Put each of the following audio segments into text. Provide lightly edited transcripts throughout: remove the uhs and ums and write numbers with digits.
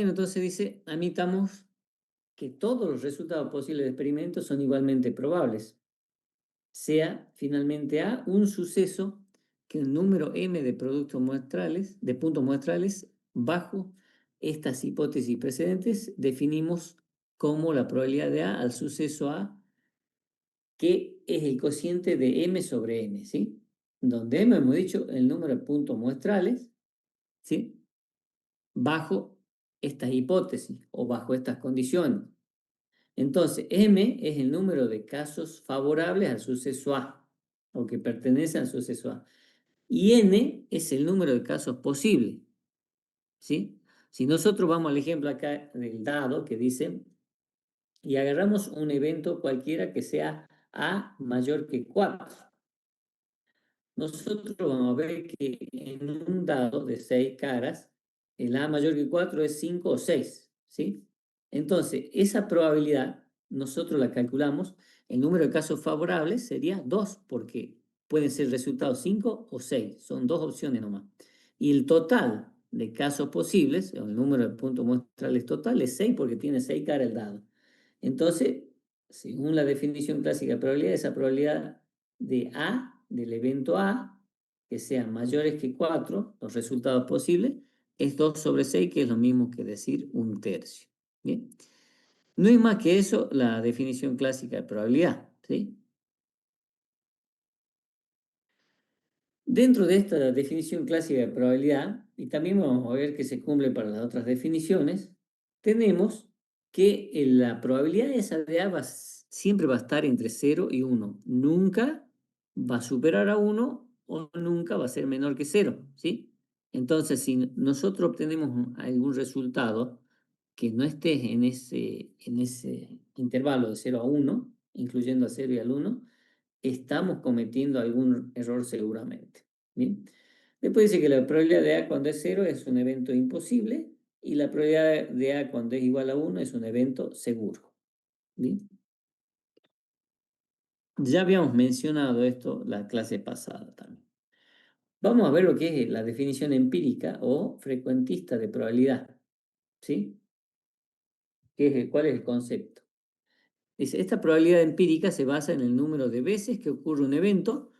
entonces dice, admitamos que todos los resultados posibles del experimento son igualmente probables. Sea finalmente A un suceso que un número m de productos muestrales, de puntos muestrales, bajo estas hipótesis precedentes, definimos como la probabilidad de A al suceso A, que es el cociente de m sobre n, ¿sí? Donde m hemos dicho el número de puntos muestrales, ¿sí? Bajo estas hipótesis o bajo estas condiciones. Entonces, m es el número de casos favorables al suceso A, o que pertenecen al suceso A. Y n es el número de casos posibles, ¿sí? Si nosotros vamos al ejemplo acá del dado que dice, y agarramos un evento cualquiera que sea A mayor que 4. Nosotros vamos a ver que en un dado de 6 caras, el A mayor que 4 es 5 o 6, ¿sí? Entonces, esa probabilidad nosotros la calculamos, el número de casos favorables sería 2, porque pueden ser resultados 5 o 6, son dos opciones nomás. Y el total de casos posibles, el número de puntos muestrales total es 6, porque tiene 6 caras el dado. Entonces, según la definición clásica de probabilidad, esa probabilidad de A, del evento A, que sean mayores que 4, los resultados posibles, es 2 sobre 6, que es lo mismo que decir un tercio. ¿Bien? No es más que eso la definición clásica de probabilidad, ¿sí? Dentro de esta definición clásica de probabilidad, y también vamos a ver que se cumple para las otras definiciones, tenemos que la probabilidad esa de A siempre va a estar entre 0 y 1. Nunca va a superar a 1 o nunca va a ser menor que 0, ¿sí? Entonces, si nosotros obtenemos algún resultado que no esté en ese intervalo de 0 a 1, incluyendo a 0 y al 1, estamos cometiendo algún error seguramente. ¿Bien? Después dice que la probabilidad de A cuando es 0 es un evento imposible y la probabilidad de A cuando es igual a 1 es un evento seguro. ¿Bien? Ya habíamos mencionado esto la clase pasada también. Vamos a ver lo que es la definición empírica o frecuentista de probabilidad. ¿Sí? ¿Cuál es el concepto? Dice, esta probabilidad empírica se basa en el número de veces que ocurre un evento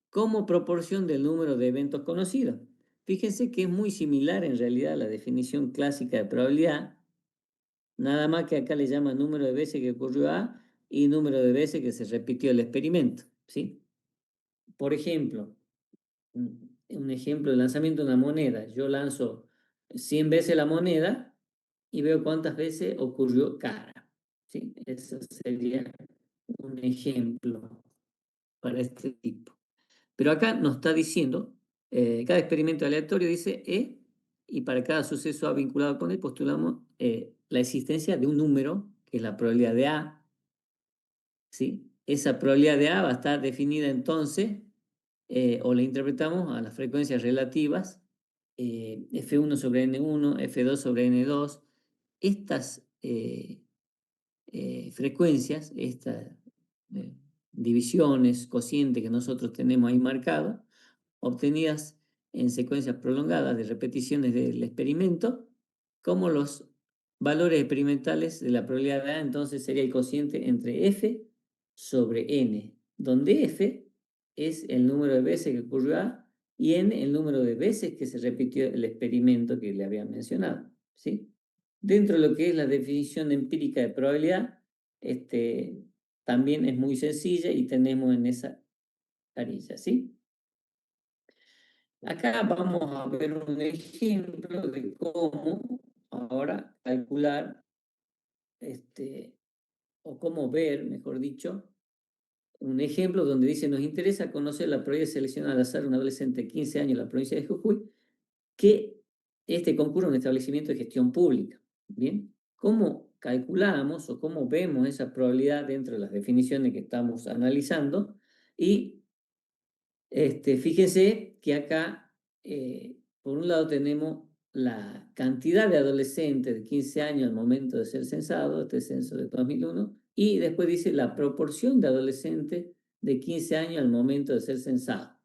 como proporción del número de eventos conocidos. Fíjense que es muy similar en realidad a la definición clásica de probabilidad, nada más que acá le llama número de veces que ocurrió A y número de veces que se repitió el experimento, ¿sí? Por ejemplo, un ejemplo de lanzamiento de una moneda. Yo lanzo 100 veces la moneda y veo cuántas veces ocurrió cara, ¿sí? Eso sería un ejemplo para este tipo. Pero acá nos está diciendo, cada experimento aleatorio dice E, y para cada suceso A vinculado con él postulamos la existencia de un número, que es la probabilidad de A, ¿sí? Esa probabilidad de A va a estar definida entonces, o la interpretamos a las frecuencias relativas, F1 sobre N1, F2 sobre N2. Estas frecuencias, estas divisiones, cocientes que nosotros tenemos ahí marcados, obtenidas en secuencias prolongadas de repeticiones del experimento, como los valores experimentales de la probabilidad de A, entonces sería el cociente entre F sobre N, donde F es el número de veces que ocurrió A y N el número de veces que se repitió el experimento que le había mencionado, ¿sí? Dentro de lo que es la definición empírica de probabilidad, también es muy sencilla y tenemos en esa carilla, ¿sí? Acá vamos a ver un ejemplo de cómo ahora calcular, o cómo ver, mejor dicho, un ejemplo donde dice, nos interesa conocer la probabilidad de seleccionar al azar un adolescente de 15 años en la provincia de Jujuy, que concurre a un establecimiento de gestión pública. ¿Bien? ¿Cómo calculamos o cómo vemos esa probabilidad dentro de las definiciones que estamos analizando? Y fíjense que acá, por un lado, tenemos la cantidad de adolescentes de 15 años al momento de ser censado, este censo de 2001, y después dice la proporción de adolescentes de 15 años al momento de ser censado.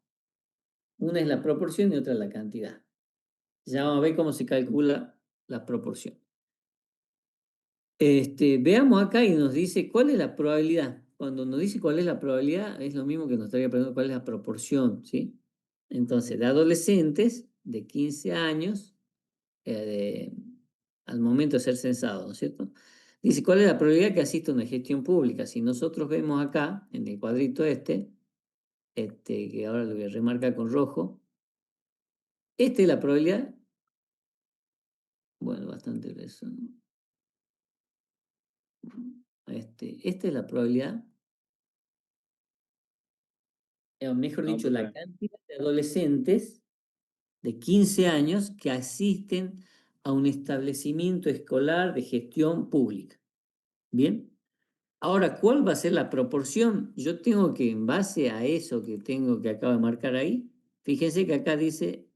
Una es la proporción y otra es la cantidad. Ya vamos a ver cómo se calcula la proporción. Veamos acá y nos dice cuál es la probabilidad. Cuando nos dice cuál es la probabilidad, es lo mismo que nos estaría preguntando cuál es la proporción, ¿sí? Entonces, de adolescentes de 15 años, al momento de ser censados, ¿no es cierto? Dice, ¿cuál es la probabilidad que asista a una gestión pública? Si nosotros vemos acá, en el cuadrito que ahora lo voy a remarcar con rojo, esta es la probabilidad, bueno, bastante eso, ¿no? Esta es la probabilidad, o mejor No, dicho, la profe. cantidad de adolescentes de 15 años que asisten a un establecimiento escolar de gestión pública. ¿Bien? Ahora, ¿cuál va a ser la proporción? Yo tengo que, en base a eso que tengo que acabo de marcar ahí, fíjense que acá dice,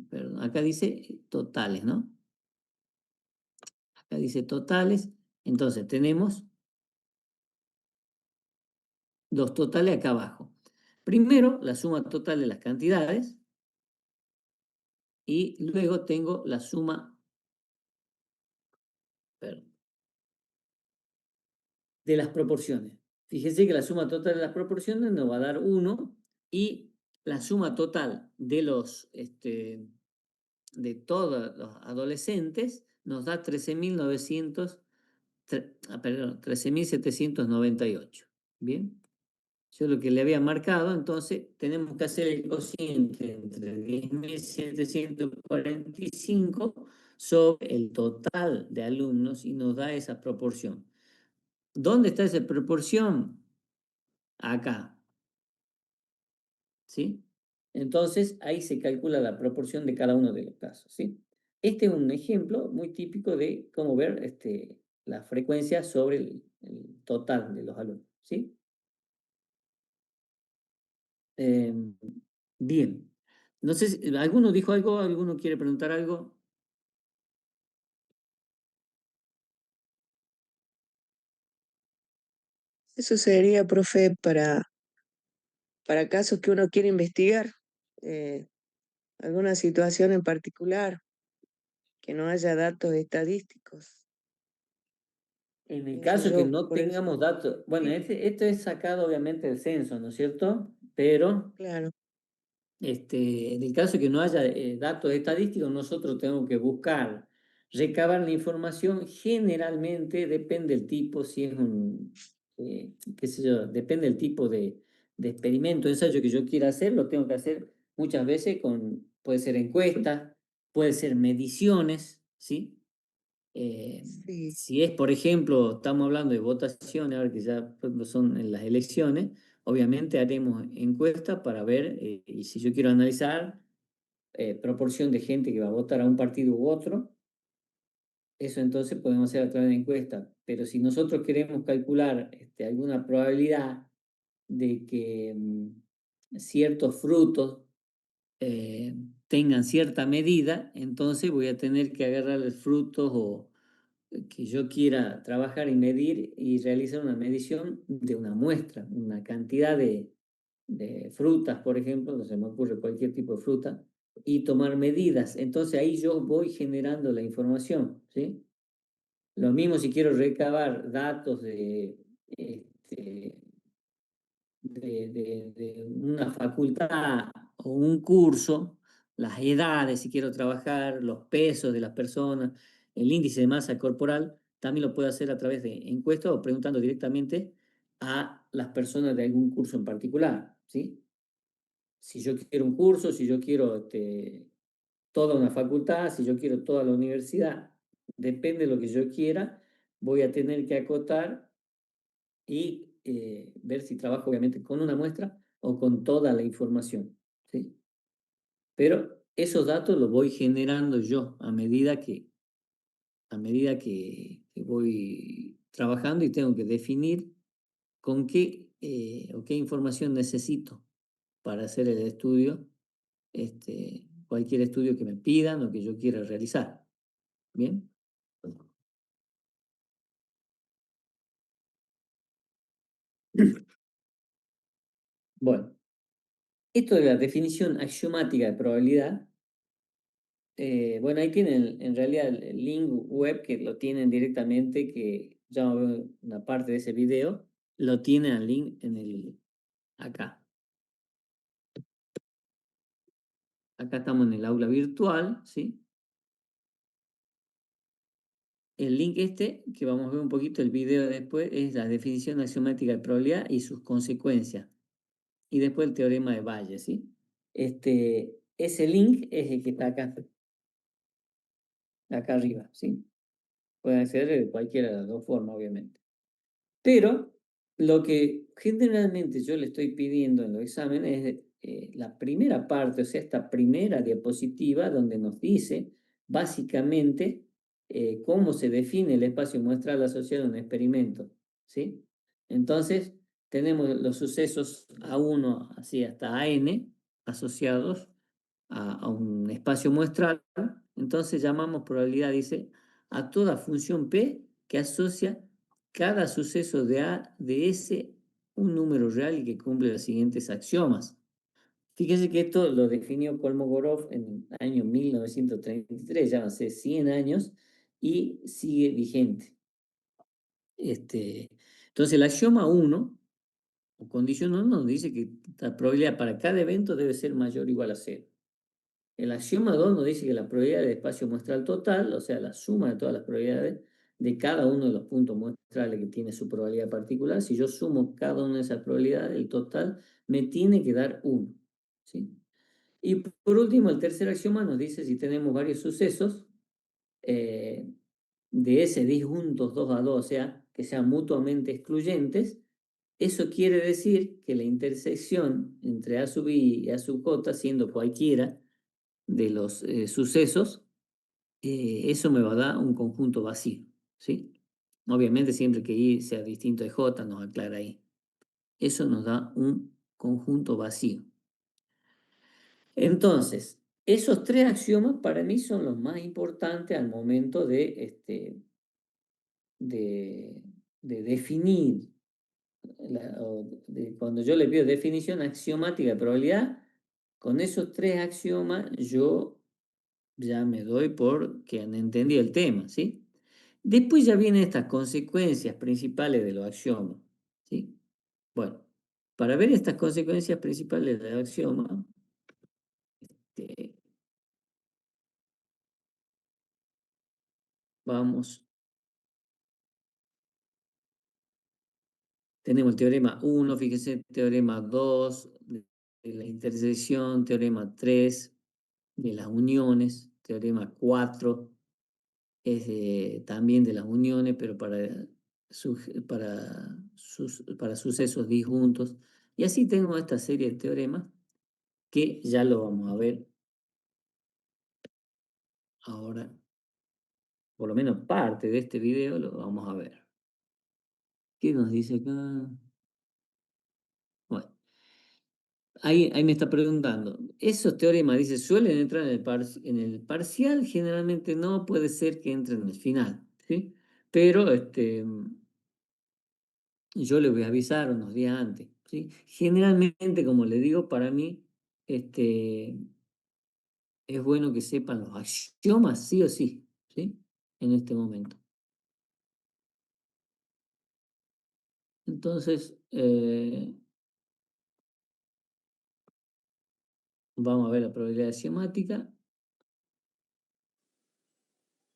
perdón, acá dice totales, ¿no? Acá dice totales, entonces tenemos los totales acá abajo. Primero, la suma total de las cantidades y luego tengo la suma, perdón, de las proporciones. Fíjense que la suma total de las proporciones nos va a dar 1 y la suma total de de todos los adolescentes nos da 13.798. Bien, yo lo que le había marcado, entonces tenemos que hacer el cociente entre 10.745 sobre el total de alumnos y nos da esa proporción. ¿Dónde está esa proporción? Acá, ¿sí? Entonces, ahí se calcula la proporción de cada uno de los casos, ¿sí? Este es un ejemplo muy típico de cómo ver la frecuencia sobre el total de los alumnos, ¿sí? Bien. No sé si alguno dijo algo, alguno quiere preguntar algo. Eso sería, profe, para casos que uno quiere investigar, eh, alguna situación en particular, que no haya datos estadísticos. En el Pienso caso que yo, no por eso. tengamos datos, bueno, Sí, esto es sacado obviamente del censo, ¿no es cierto? Pero claro, en el caso que no haya datos estadísticos, nosotros tenemos que buscar, recabar la información. Generalmente depende del tipo, si es qué sé yo, depende del tipo de experimento, ensayo que yo quiera hacer, lo tengo que hacer muchas veces puede ser encuestas, puede ser mediciones, ¿sí? sí, Si es, por ejemplo, estamos hablando de votaciones, ahora que ya son en las elecciones, obviamente haremos encuestas para ver, y si yo quiero analizar proporción de gente que va a votar a un partido u otro, eso entonces podemos hacer a través de encuestas. Pero si nosotros queremos calcular alguna probabilidad de que ciertos frutos eh, tengan cierta medida, entonces voy a tener que agarrar los frutos o que yo quiera trabajar y medir y realizar una medición de una muestra, una cantidad de frutas, por ejemplo, no se me ocurre cualquier tipo de fruta, y tomar medidas. Entonces ahí yo voy generando la información, ¿sí? Lo mismo si quiero recabar datos este, de una facultad o un curso, las edades, si quiero trabajar, los pesos de las personas, el índice de masa corporal, también lo puedo hacer a través de encuestas o preguntando directamente a las personas de algún curso en particular, ¿sí? Si yo quiero un curso, si yo quiero toda una facultad, si yo quiero toda la universidad, depende de lo que yo quiera, voy a tener que acotar y ver si trabajo obviamente con una muestra o con toda la información, ¿sí? Pero esos datos los voy generando yo a medida que voy trabajando y tengo que definir con qué o qué información necesito para hacer el estudio, cualquier estudio que me pidan o que yo quiera realizar. ¿Bien? Bueno, esto de la definición axiomática de probabilidad Bueno, ahí tienen en realidad el link web que lo tienen directamente, que ya veo una parte de ese video, lo tienen el link acá. Acá estamos en el aula virtual, ¿sí? El link que vamos a ver un poquito el video después, es la definición axiomática de probabilidad y sus consecuencias. Y después el teorema de Bayes, ¿sí? Ese link es el que está acá arriba, ¿sí? Puede ser de cualquiera de las dos formas, obviamente. Pero lo que generalmente yo le estoy pidiendo en los exámenes es la primera parte, o sea, esta primera diapositiva donde nos dice básicamente cómo se define el espacio muestral asociado a un experimento, ¿sí? Entonces, tenemos los sucesos A1 así hasta AN asociados a un espacio muestral. Entonces llamamos probabilidad, dice, a toda función P que asocia cada suceso de A de S un número real y que cumple los siguientes axiomas. Fíjese que esto lo definió Kolmogorov en el año 1933, ya hace 100 años, y sigue vigente. Entonces el axioma 1, o condición 1, nos dice que la probabilidad para cada evento debe ser mayor o igual a 0. El axioma 2 nos dice que la probabilidad del espacio muestral total, o sea, la suma de todas las probabilidades de cada uno de los puntos muestrales que tiene su probabilidad particular, si yo sumo cada una de esas probabilidades, el total me tiene que dar 1. ¿Sí? Y por último, el tercer axioma nos dice si tenemos varios sucesos de S disjuntos 2 a 2, o sea, que sean mutuamente excluyentes, eso quiere decir que la intersección entre A sub I y A sub J, siendo cualquiera de los sucesos, eso me va a dar un conjunto vacío, ¿sí? Obviamente siempre que I sea distinto de J nos aclara ahí. Eso nos da un conjunto vacío. Entonces, esos tres axiomas para mí son los más importantes al momento de definir, cuando yo le pido definición axiomática de probabilidad, con esos tres axiomas yo ya me doy por que han entendido el tema, ¿sí? Después ya vienen estas consecuencias principales de los axiomas, ¿sí? Bueno, para ver estas consecuencias principales del axioma, vamos, tenemos el teorema 1, fíjense, teorema 2 de la intersección, teorema 3 de las uniones, teorema 4 es también de las uniones, pero para sucesos disjuntos. Y así tengo esta serie de teoremas que ya lo vamos a ver ahora. Por lo menos parte de este video lo vamos a ver. ¿Qué nos dice acá? Bueno, ahí me está preguntando. Esos teoremas, dice, suelen entrar en el parcial, generalmente no, puede ser que entren en el final, ¿sí? Pero yo le voy a avisar unos días antes, ¿sí? Generalmente, como le digo, para mí es bueno que sepan los axiomas sí o sí, ¿sí? En este momento. Entonces, vamos a ver la probabilidad axiomática.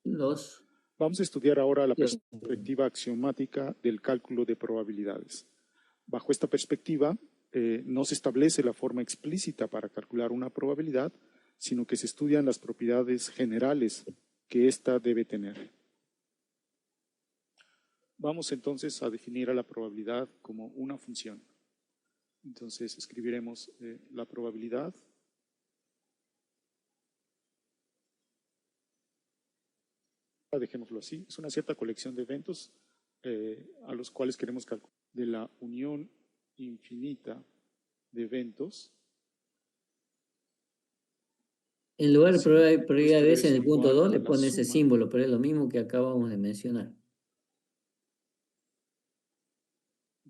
Vamos a estudiar ahora la perspectiva axiomática del cálculo de probabilidades. Bajo esta perspectiva, no se establece la forma explícita para calcular una probabilidad, sino que se estudian las propiedades generales que ésta debe tener. Vamos entonces a definir a la probabilidad como una función. Entonces escribiremos la probabilidad dejémoslo así, es una cierta colección de eventos a los cuales queremos calcular de la unión infinita de eventos. En lugar de probabilidad de debe S en ser el punto igual 2 a le la pone ese suma símbolo, pero es lo mismo que acabamos de mencionar.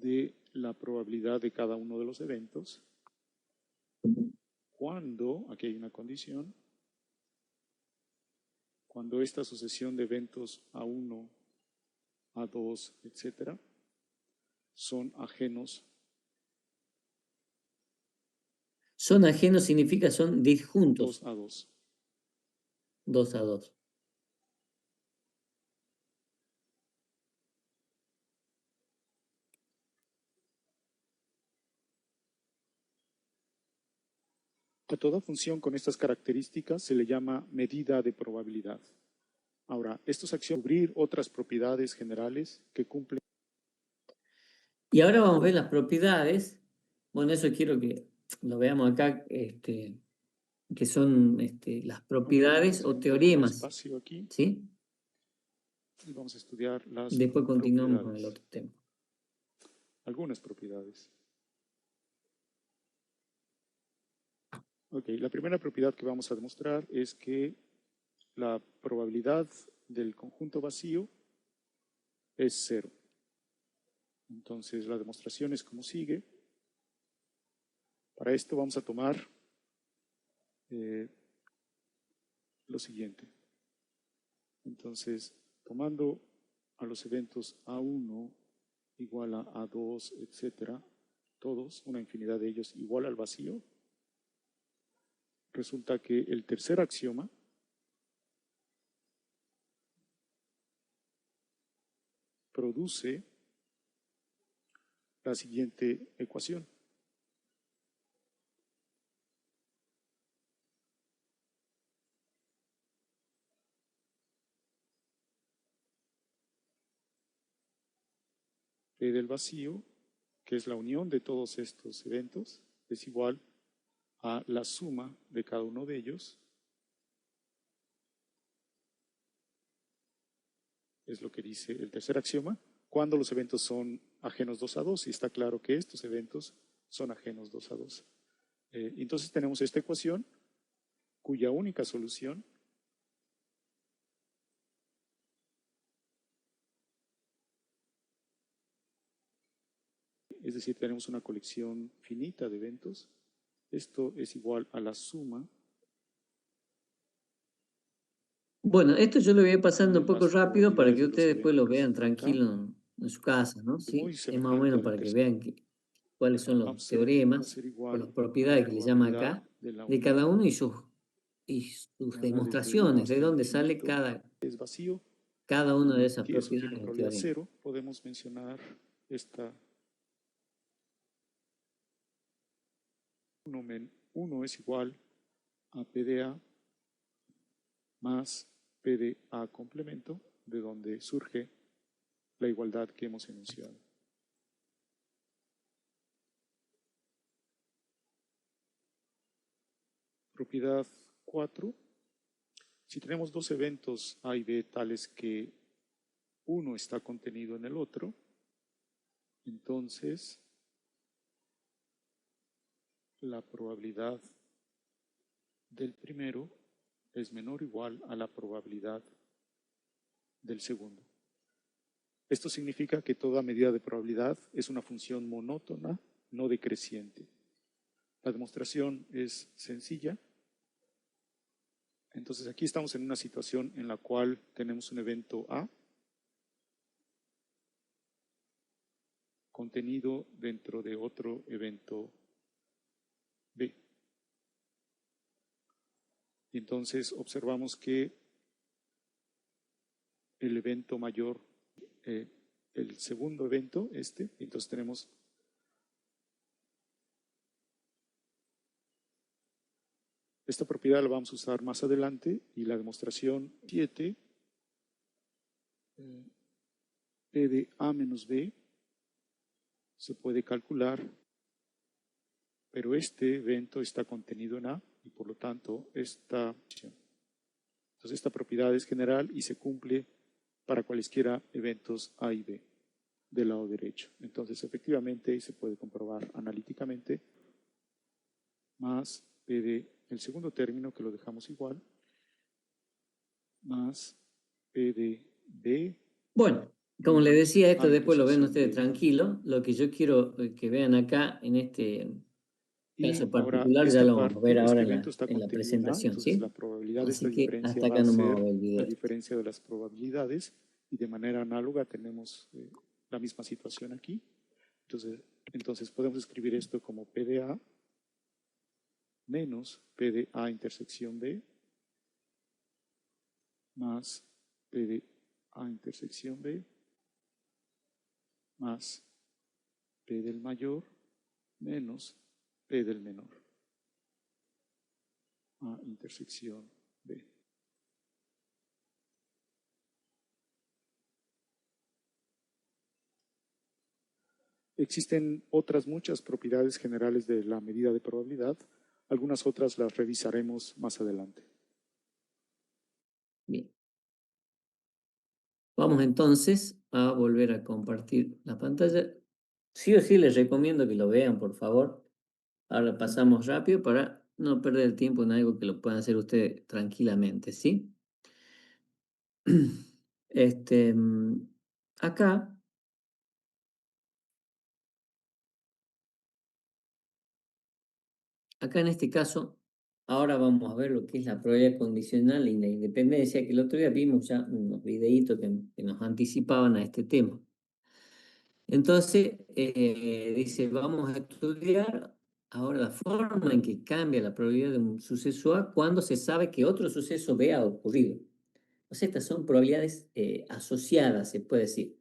de la probabilidad de cada uno de los eventos cuando, aquí hay una condición, cuando esta sucesión de eventos A1, A2, etcétera, son ajenos. Son ajenos significa son disjuntos. 2 a 2. 2 a 2. A toda función con estas características se le llama medida de probabilidad. Ahora, estos acciones cubrir otras propiedades generales que cumplen. Y ahora vamos a ver las propiedades. Bueno, eso quiero que lo veamos acá, que son las propiedades o teoremas. Espacio aquí. ¿Sí? Y vamos a estudiar las Después continuamos con el otro tema. Algunas propiedades. Ok, la primera propiedad que vamos a demostrar es que la probabilidad del conjunto vacío es 0. Entonces la demostración es como sigue. Para esto vamos a tomar lo siguiente. Entonces, tomando a los eventos A1 igual a A2, etcétera, todos, una infinidad de ellos igual al vacío, resulta que el tercer axioma produce la siguiente ecuación. P del vacío, que es la unión de todos estos eventos, es igual a la suma de cada uno de ellos. Es lo que dice el tercer axioma, cuando los eventos son ajenos 2 a 2, y está claro que estos eventos son ajenos 2 a 2. Entonces tenemos esta ecuación, cuya única solución es decir, tenemos una colección finita de eventos. Esto es igual a la suma. Bueno, esto yo lo voy a ir pasando un poco rápido para que de los ustedes después lo eventos vean acá. tranquilo en su casa, ¿no? Sí, Muy es más o semejante menos al para que tercer. vean cuáles son Va a los ser teoremas o igual las a la propiedades que le llama probabilidad acá de la de cada unión. uno y sus Desde demostraciones, de dónde sale infinito es vacío. cada una de esas Y eso tiene propiedades o probabilidad teoremas. 0. Podemos mencionar esta 1 es igual a P de A más P de A complemento, de donde surge la igualdad que hemos enunciado. Propiedad 4. Si tenemos dos eventos A y B tales que uno está contenido en el otro, entonces la probabilidad del primero es menor o igual a la probabilidad del segundo. Esto significa que toda medida de probabilidad es una función monótona, no decreciente. La demostración es sencilla. Entonces aquí estamos en una situación en la cual tenemos un evento A contenido dentro de otro evento B. Y entonces observamos que el evento mayor, el segundo evento, entonces tenemos esta propiedad, la vamos a usar más adelante, y la demostración 7, P de A menos B, se puede calcular, pero este evento está contenido en A, y por lo tanto entonces esta propiedad es general y se cumple para cualesquiera eventos A y B del lado derecho. Entonces efectivamente se puede comprobar analíticamente, más P de el segundo término, que lo dejamos igual, más P de B. Bueno, como les decía, esto A después lo ven intersección ustedes de A. tranquilo. Lo que yo quiero que vean acá en este caso ahora particular ya esta lo vamos a ver parte, ahora este evento está en la contenida, presentación, entonces ¿sí? la probabilidad de esta Así que diferencia hasta va acá a no me ser vamos a ver el la video. diferencia de las probabilidades y de manera análoga tenemos la misma situación aquí. Entonces podemos escribir esto como P de A menos P de A intersección B más P de A intersección B más P del mayor menos P del menor. A intersección B. Existen otras muchas propiedades generales de la medida de probabilidad. Algunas otras las revisaremos más adelante. Bien. Vamos entonces a volver a compartir la pantalla. Sí o sí les recomiendo que lo vean, por favor. Ahora pasamos rápido para no perder el tiempo en algo que lo puedan hacer ustedes tranquilamente, ¿sí? Acá en este caso, ahora vamos a ver lo que es la probabilidad condicional y la independencia, que el otro día vimos ya unos videitos que nos anticipaban a este tema. Entonces, dice, vamos a estudiar ahora la forma en que cambia la probabilidad de un suceso A cuando se sabe que otro suceso B ha ocurrido. O sea, estas son probabilidades asociadas, se puede decir.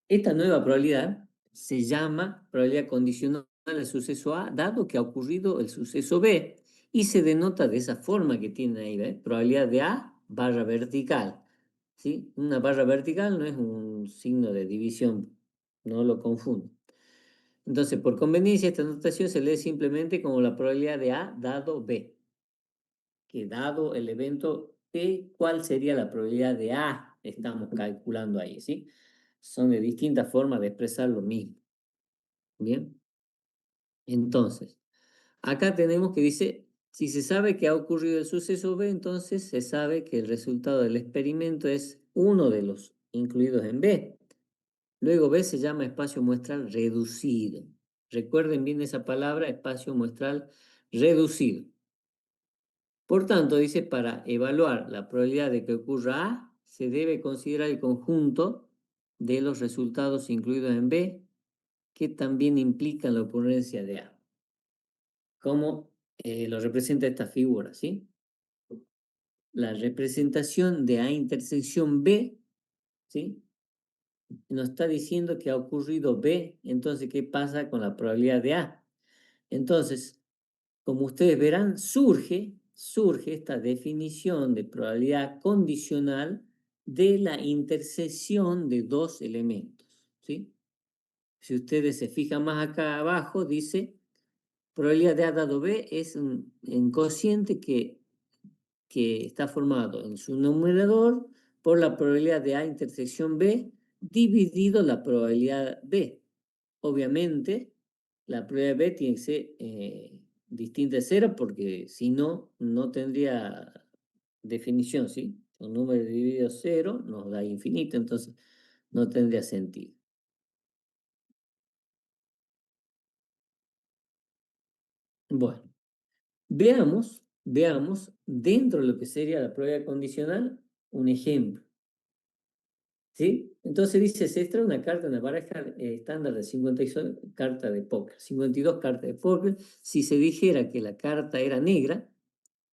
Esta nueva probabilidad se llama probabilidad condicional al suceso A, dado que ha ocurrido el suceso B, y se denota de esa forma que tiene ahí, ¿ves? Probabilidad de A barra vertical. ¿Sí? Una barra vertical no es un signo de división, no lo confundo. Entonces, por conveniencia, esta notación se lee simplemente como la probabilidad de A dado B. Que dado el evento B, ¿cuál sería la probabilidad de A? Estamos calculando ahí, ¿sí? Son de distintas formas de expresar lo mismo. Bien. Entonces, acá tenemos que dice, si se sabe que ha ocurrido el suceso B, entonces se sabe que el resultado del experimento es uno de los incluidos en B. Luego B se llama espacio muestral reducido. Recuerden bien esa palabra, espacio muestral reducido. Por tanto, dice, para evaluar la probabilidad de que ocurra A, se debe considerar el conjunto de los resultados incluidos en B, que también implican la ocurrencia de A. ¿Cómo lo representa esta figura? ¿Sí? La representación de A intersección B, ¿sí? Nos está diciendo que ha ocurrido B, entonces, ¿qué pasa con la probabilidad de A? Entonces, como ustedes verán, surge esta definición de probabilidad condicional de la intersección de dos elementos, ¿sí? Si ustedes se fijan más acá abajo, dice, probabilidad de A dado B es un cociente que está formado en su numerador por la probabilidad de A intersección B dividido la probabilidad B. Obviamente, la probabilidad B tiene que ser distinta de cero porque si no, no tendría definición, ¿sí? Un número dividido cero nos da infinito, entonces no tendría sentido. Bueno, veamos dentro de lo que sería la probabilidad condicional un ejemplo. ¿Sí? Entonces dice, se extrae una carta, una baraja estándar de 52 cartas de póker, 52 cartas de póker. Si se dijera que la carta era negra,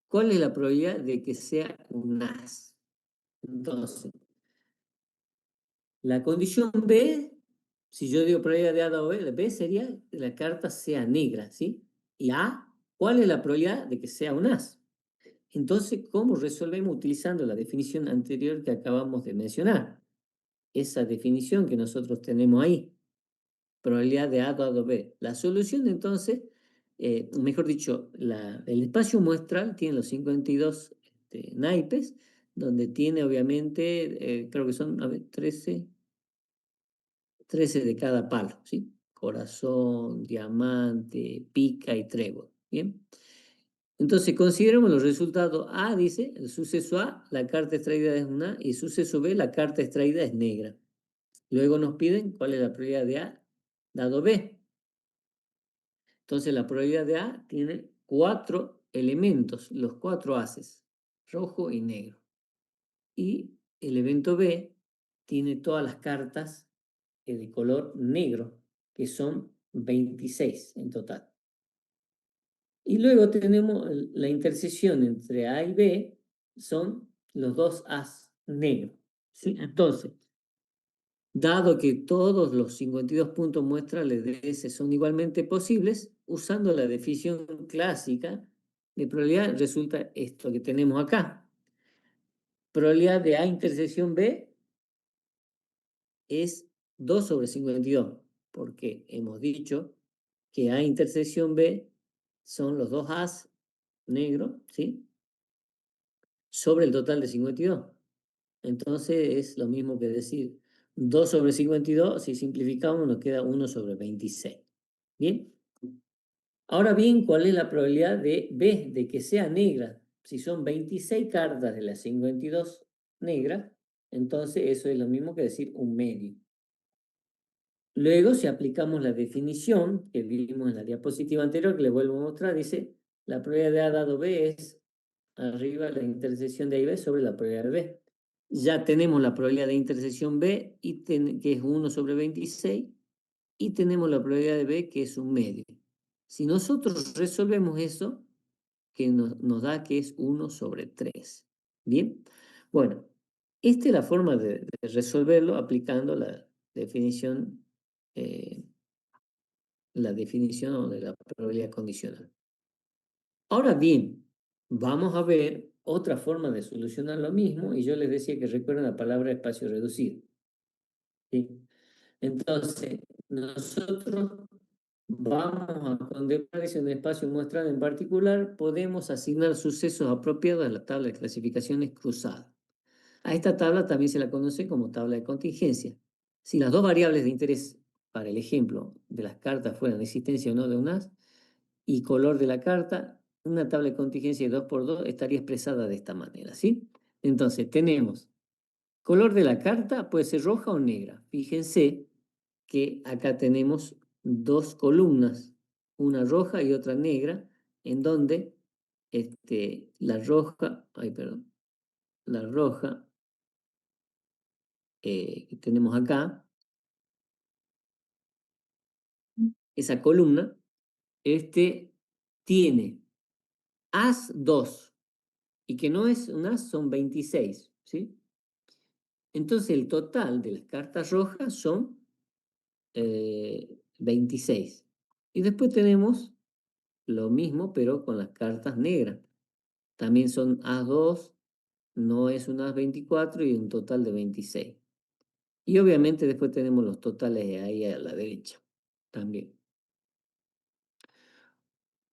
¿cuál es la probabilidad de que sea un as? Entonces, la condición B, si yo digo probabilidad de A dado B, la B sería que la carta sea negra, ¿sí? Y A, ¿cuál es la probabilidad de que sea un as? Entonces, ¿cómo resolvemos utilizando la definición anterior que acabamos de mencionar? Esa definición que nosotros tenemos ahí, probabilidad de A dado B. La solución entonces, mejor dicho, el espacio muestral tiene los 52 naipes, donde tiene obviamente, creo que son 13 de cada palo, ¿sí? Corazón, diamante, pica y trébol, ¿bien? Entonces, consideremos los resultados. A dice, el suceso A, la carta extraída es una, y suceso B, la carta extraída es negra. Luego nos piden cuál es la probabilidad de A dado B. Entonces la probabilidad de A tiene 4 elementos, los 4 haces, rojo y negro. Y el evento B tiene todas las cartas de color negro, que son 26 en total. Y luego tenemos la intersección entre A y B, son los dos As negros. ¿Sí? Entonces, dado que todos los 52 puntos muestrales de S son igualmente posibles, usando la definición clásica de probabilidad, resulta esto que tenemos acá. Probabilidad de A intersección B es 2 sobre 52, porque hemos dicho que A intersección B son los dos As negros, ¿sí? Sobre el total de 52. Entonces es lo mismo que decir 2 sobre 52, si simplificamos nos queda 1 sobre 26. ¿Bien? Ahora bien, ¿cuál es la probabilidad de B, de que sea negra? Si son 26 cartas de las 52 negras, entonces eso es lo mismo que decir un medio. Luego, si aplicamos la definición que vimos en la diapositiva anterior, que les vuelvo a mostrar, dice, la probabilidad de A dado B es arriba la intersección de A y B sobre la probabilidad de B. Ya tenemos la probabilidad de intersección B, que es 1 sobre 26, y tenemos la probabilidad de B, que es un medio. Si nosotros resolvemos eso, que nos da que es 1 sobre 3. ¿Bien? Bueno, esta es la forma de resolverlo aplicando la definición de la probabilidad condicional. Ahora bien, vamos a ver otra forma de solucionar lo mismo, y yo les decía que recuerden la palabra espacio reducido. ¿Sí? Entonces, nosotros vamos a contemplar si un espacio muestral en particular podemos asignar sucesos apropiados a la tabla de clasificaciones cruzadas. A esta tabla también se la conoce como tabla de contingencia. Si las dos variables de interés para el ejemplo de las cartas fueran existencia o no de un as y color de la carta, una tabla de contingencia de 2 por 2 estaría expresada de esta manera, ¿sí? Entonces tenemos color de la carta, puede ser roja o negra. Fíjense que acá tenemos dos columnas, una roja y otra negra, en donde la roja, la roja que tenemos acá, esa columna, tiene as 2, y que no es un as, son 26, ¿sí? Entonces el total de las cartas rojas son 26. Y después tenemos lo mismo, pero con las cartas negras. También son as2, no es un as24 y un total de 26. Y obviamente después tenemos los totales ahí a la derecha también.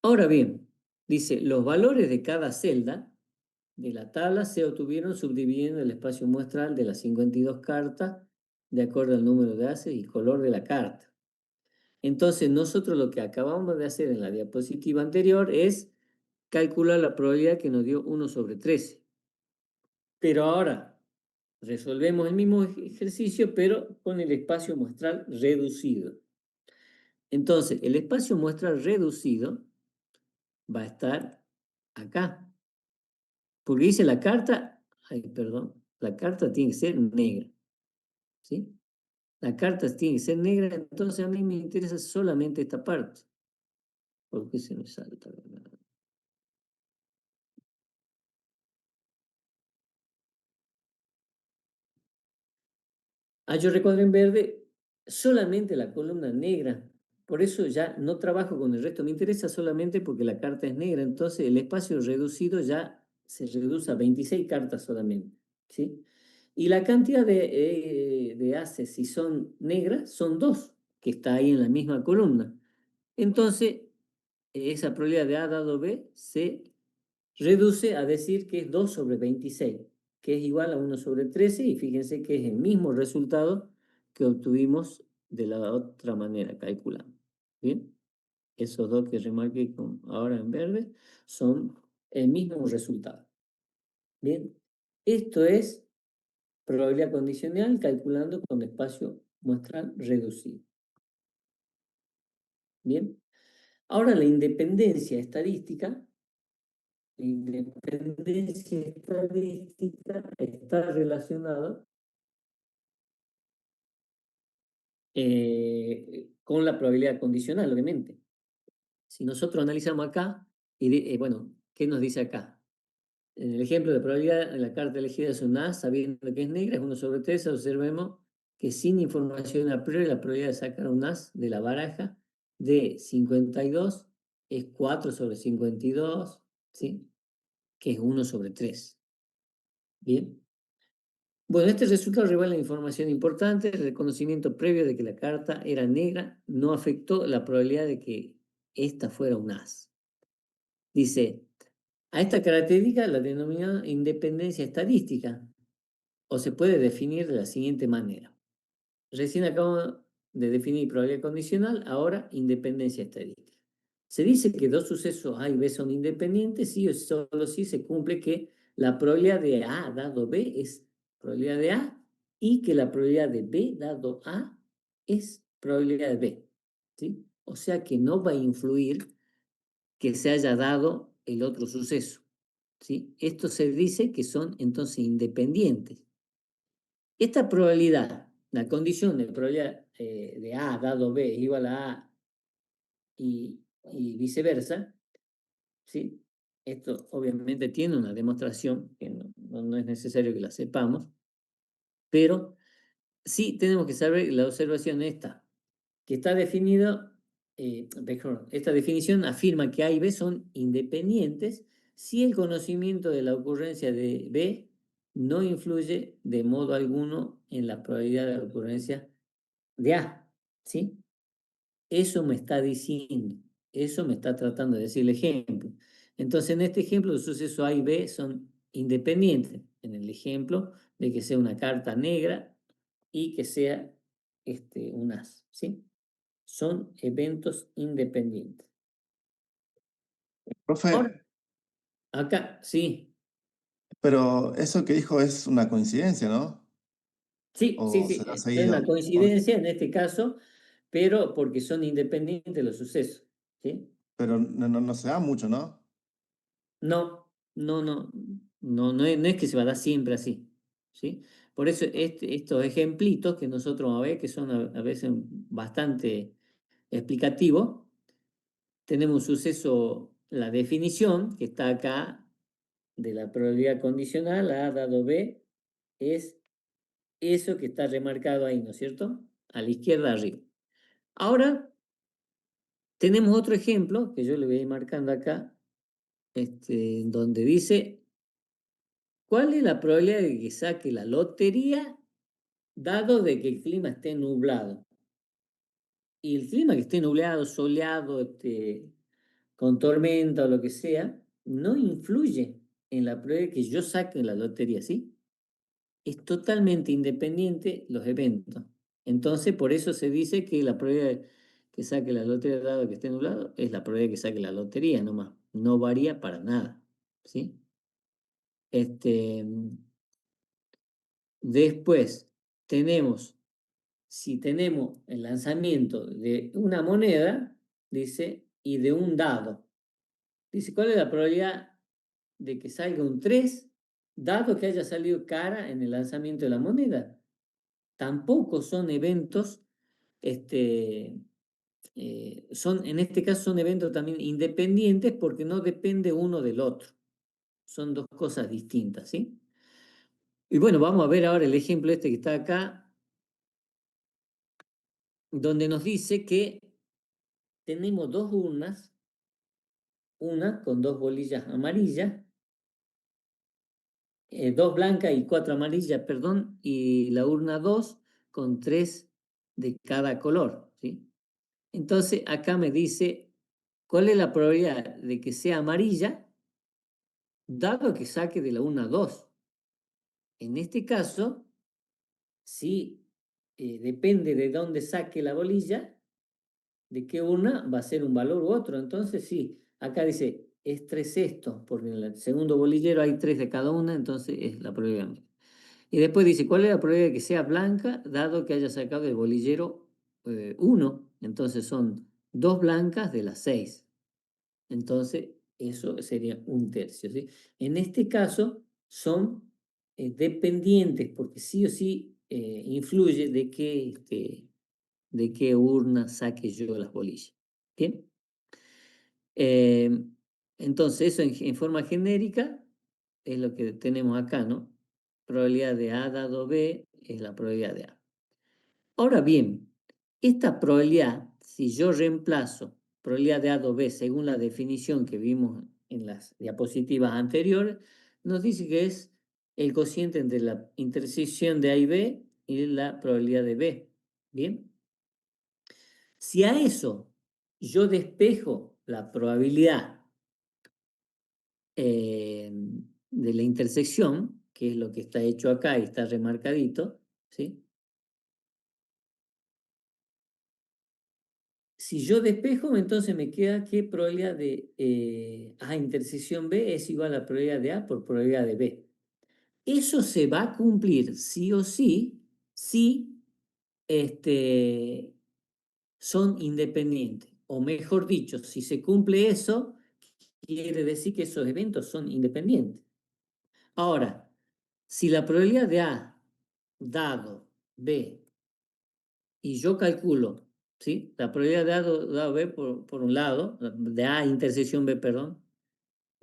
Ahora bien, dice, los valores de cada celda de la tabla se obtuvieron subdividiendo el espacio muestral de las 52 cartas de acuerdo al número de ases y color de la carta. Entonces nosotros lo que acabamos de hacer en la diapositiva anterior es calcular la probabilidad que nos dio 1 sobre 13. Pero ahora resolvemos el mismo ejercicio, pero con el espacio muestral reducido. Entonces, el espacio muestral reducido va a estar acá. Porque dice la carta, la carta tiene que ser negra. ¿Sí? La carta tiene que ser negra, entonces a mí me interesa solamente esta parte. ¿Por qué se me salta? Yo recuadro en verde solamente la columna negra. Por eso ya no trabajo con el resto. Me interesa solamente porque la carta es negra. Entonces el espacio reducido ya se reduce a 26 cartas solamente. ¿Sí? Y la cantidad de haces, si son negras, son 2, que está ahí en la misma columna. Entonces, esa probabilidad de A dado B se reduce a decir que es 2 sobre 26, que es igual a 1 sobre 13, y fíjense que es el mismo resultado que obtuvimos de la otra manera calculando. ¿Bien? Esos dos que remarqué ahora en verde son el mismo resultado. Bien, esto es probabilidad condicional calculando con espacio muestral reducido. Bien, Ahora la independencia estadística está relacionada con la probabilidad condicional, obviamente. Si nosotros analizamos acá, y bueno, ¿qué nos dice acá? En el ejemplo de probabilidad, la carta elegida es un as, sabiendo que es negra, es 1/3, observemos que sin información a priori, la probabilidad de sacar un as de la baraja de 52 es 4/52, ¿sí? Que es 1/3. Bien. Bueno, este resultado revela información importante. El reconocimiento previo de que la carta era negra no afectó la probabilidad de que esta fuera un as. Dice, a esta característica la denomina independencia estadística, o se puede definir de la siguiente manera. Recién acabo de definir probabilidad condicional, ahora independencia estadística. Se dice que dos sucesos A y B son independientes si o solo si se cumple que la probabilidad de A dado B es probabilidad de A y que la probabilidad de B dado A es probabilidad de B. ¿Sí? O sea que no va a influir que se haya dado el otro suceso. ¿Sí? Esto se dice que son entonces independientes. Esta probabilidad, la condición de probabilidad de A dado B igual a A y viceversa, ¿sí? Esto obviamente tiene una demostración que no es necesario que la sepamos, pero sí tenemos que saber la observación esta, que está definido, mejor, esta definición afirma que A y B son independientes si el conocimiento de la ocurrencia de B no influye de modo alguno en la probabilidad de la ocurrencia de A, ¿sí? Eso me está diciendo, eso me está tratando de decir el ejemplo. Entonces, en este ejemplo, los sucesos A y B son independientes. En el ejemplo de que sea una carta negra y que sea un as, ¿sí? Son eventos independientes. Profe, Ahora, acá, sí, pero eso que dijo es una coincidencia, ¿no? sí, sí, ¿O sí, será es una seguido? coincidencia en este caso, pero porque son independientes los sucesos, ¿sí? Pero no se da mucho, ¿no? No, no es que se va a dar siempre así, ¿sí? Por eso estos ejemplitos que nosotros vamos a ver, que son a veces bastante explicativos, tenemos un suceso, la definición que está acá de la probabilidad condicional, A dado B, es eso que está remarcado ahí, ¿no es cierto? A la izquierda arriba. Ahora, tenemos otro ejemplo que yo le voy a ir marcando acá, donde dice ¿cuál es la probabilidad de que saque la lotería dado de que el clima esté nublado? Y el clima que esté nublado, soleado, con tormenta o lo que sea, no influye en la probabilidad de que yo saque la lotería, ¿sí? Es totalmente independiente los eventos. Entonces, por eso se dice que la probabilidad de que saque la lotería dado que esté nublado es la probabilidad de que saque la lotería nomás. No varía para nada, ¿sí? Después tenemos, si tenemos el lanzamiento de una moneda, dice, y de un dado. Dice, ¿cuál es la probabilidad de que salga un 3, dado que haya salido cara en el lanzamiento de la moneda? Tampoco son eventos, en este caso son eventos también independientes porque no depende uno del otro. Son dos cosas distintas, ¿sí? Y bueno, vamos a ver ahora el ejemplo este que está acá, donde nos dice que tenemos dos urnas, una con dos bolillas amarillas, dos blancas y cuatro amarillas, perdón, y la urna 2 con tres de cada color, ¿sí? Entonces acá me dice cuál es la probabilidad de que sea amarilla, dado que saque de la urna 2. En este caso, si depende de dónde saque la bolilla, de qué urna va a ser un valor u otro. Entonces, sí, acá dice, es 3 esto, porque en el segundo bolillero hay 3 de cada una, entonces es la probabilidad. Y después dice, ¿cuál es la probabilidad de que sea blanca, dado que haya sacado el bolillero 1? Entonces son 2 blancas de las 6. Entonces, eso sería 1/3, ¿sí? En este caso, son dependientes, porque sí o sí influye de qué urna saque yo las bolillas. ¿Bien? Entonces, eso en forma genérica es lo que tenemos acá, ¿no? Probabilidad de A dado B es la probabilidad de A. Ahora bien, esta probabilidad, si yo reemplazo probabilidad de A dado B según la definición que vimos en las diapositivas anteriores, nos dice que es el cociente entre la intersección de A y B y la probabilidad de B. ¿Bien? Si a eso yo despejo la probabilidad de la intersección, que es lo que está hecho acá y está remarcadito, ¿sí? Si yo despejo, entonces me queda que probabilidad de A intersección B es igual a probabilidad de A por probabilidad de B. Eso se va a cumplir sí o sí si son independientes. O mejor dicho, si se cumple eso, quiere decir que esos eventos son independientes. Ahora, si la probabilidad de A dado B y yo calculo, ¿sí? La probabilidad de A dado B por un lado, de A intersección B, perdón,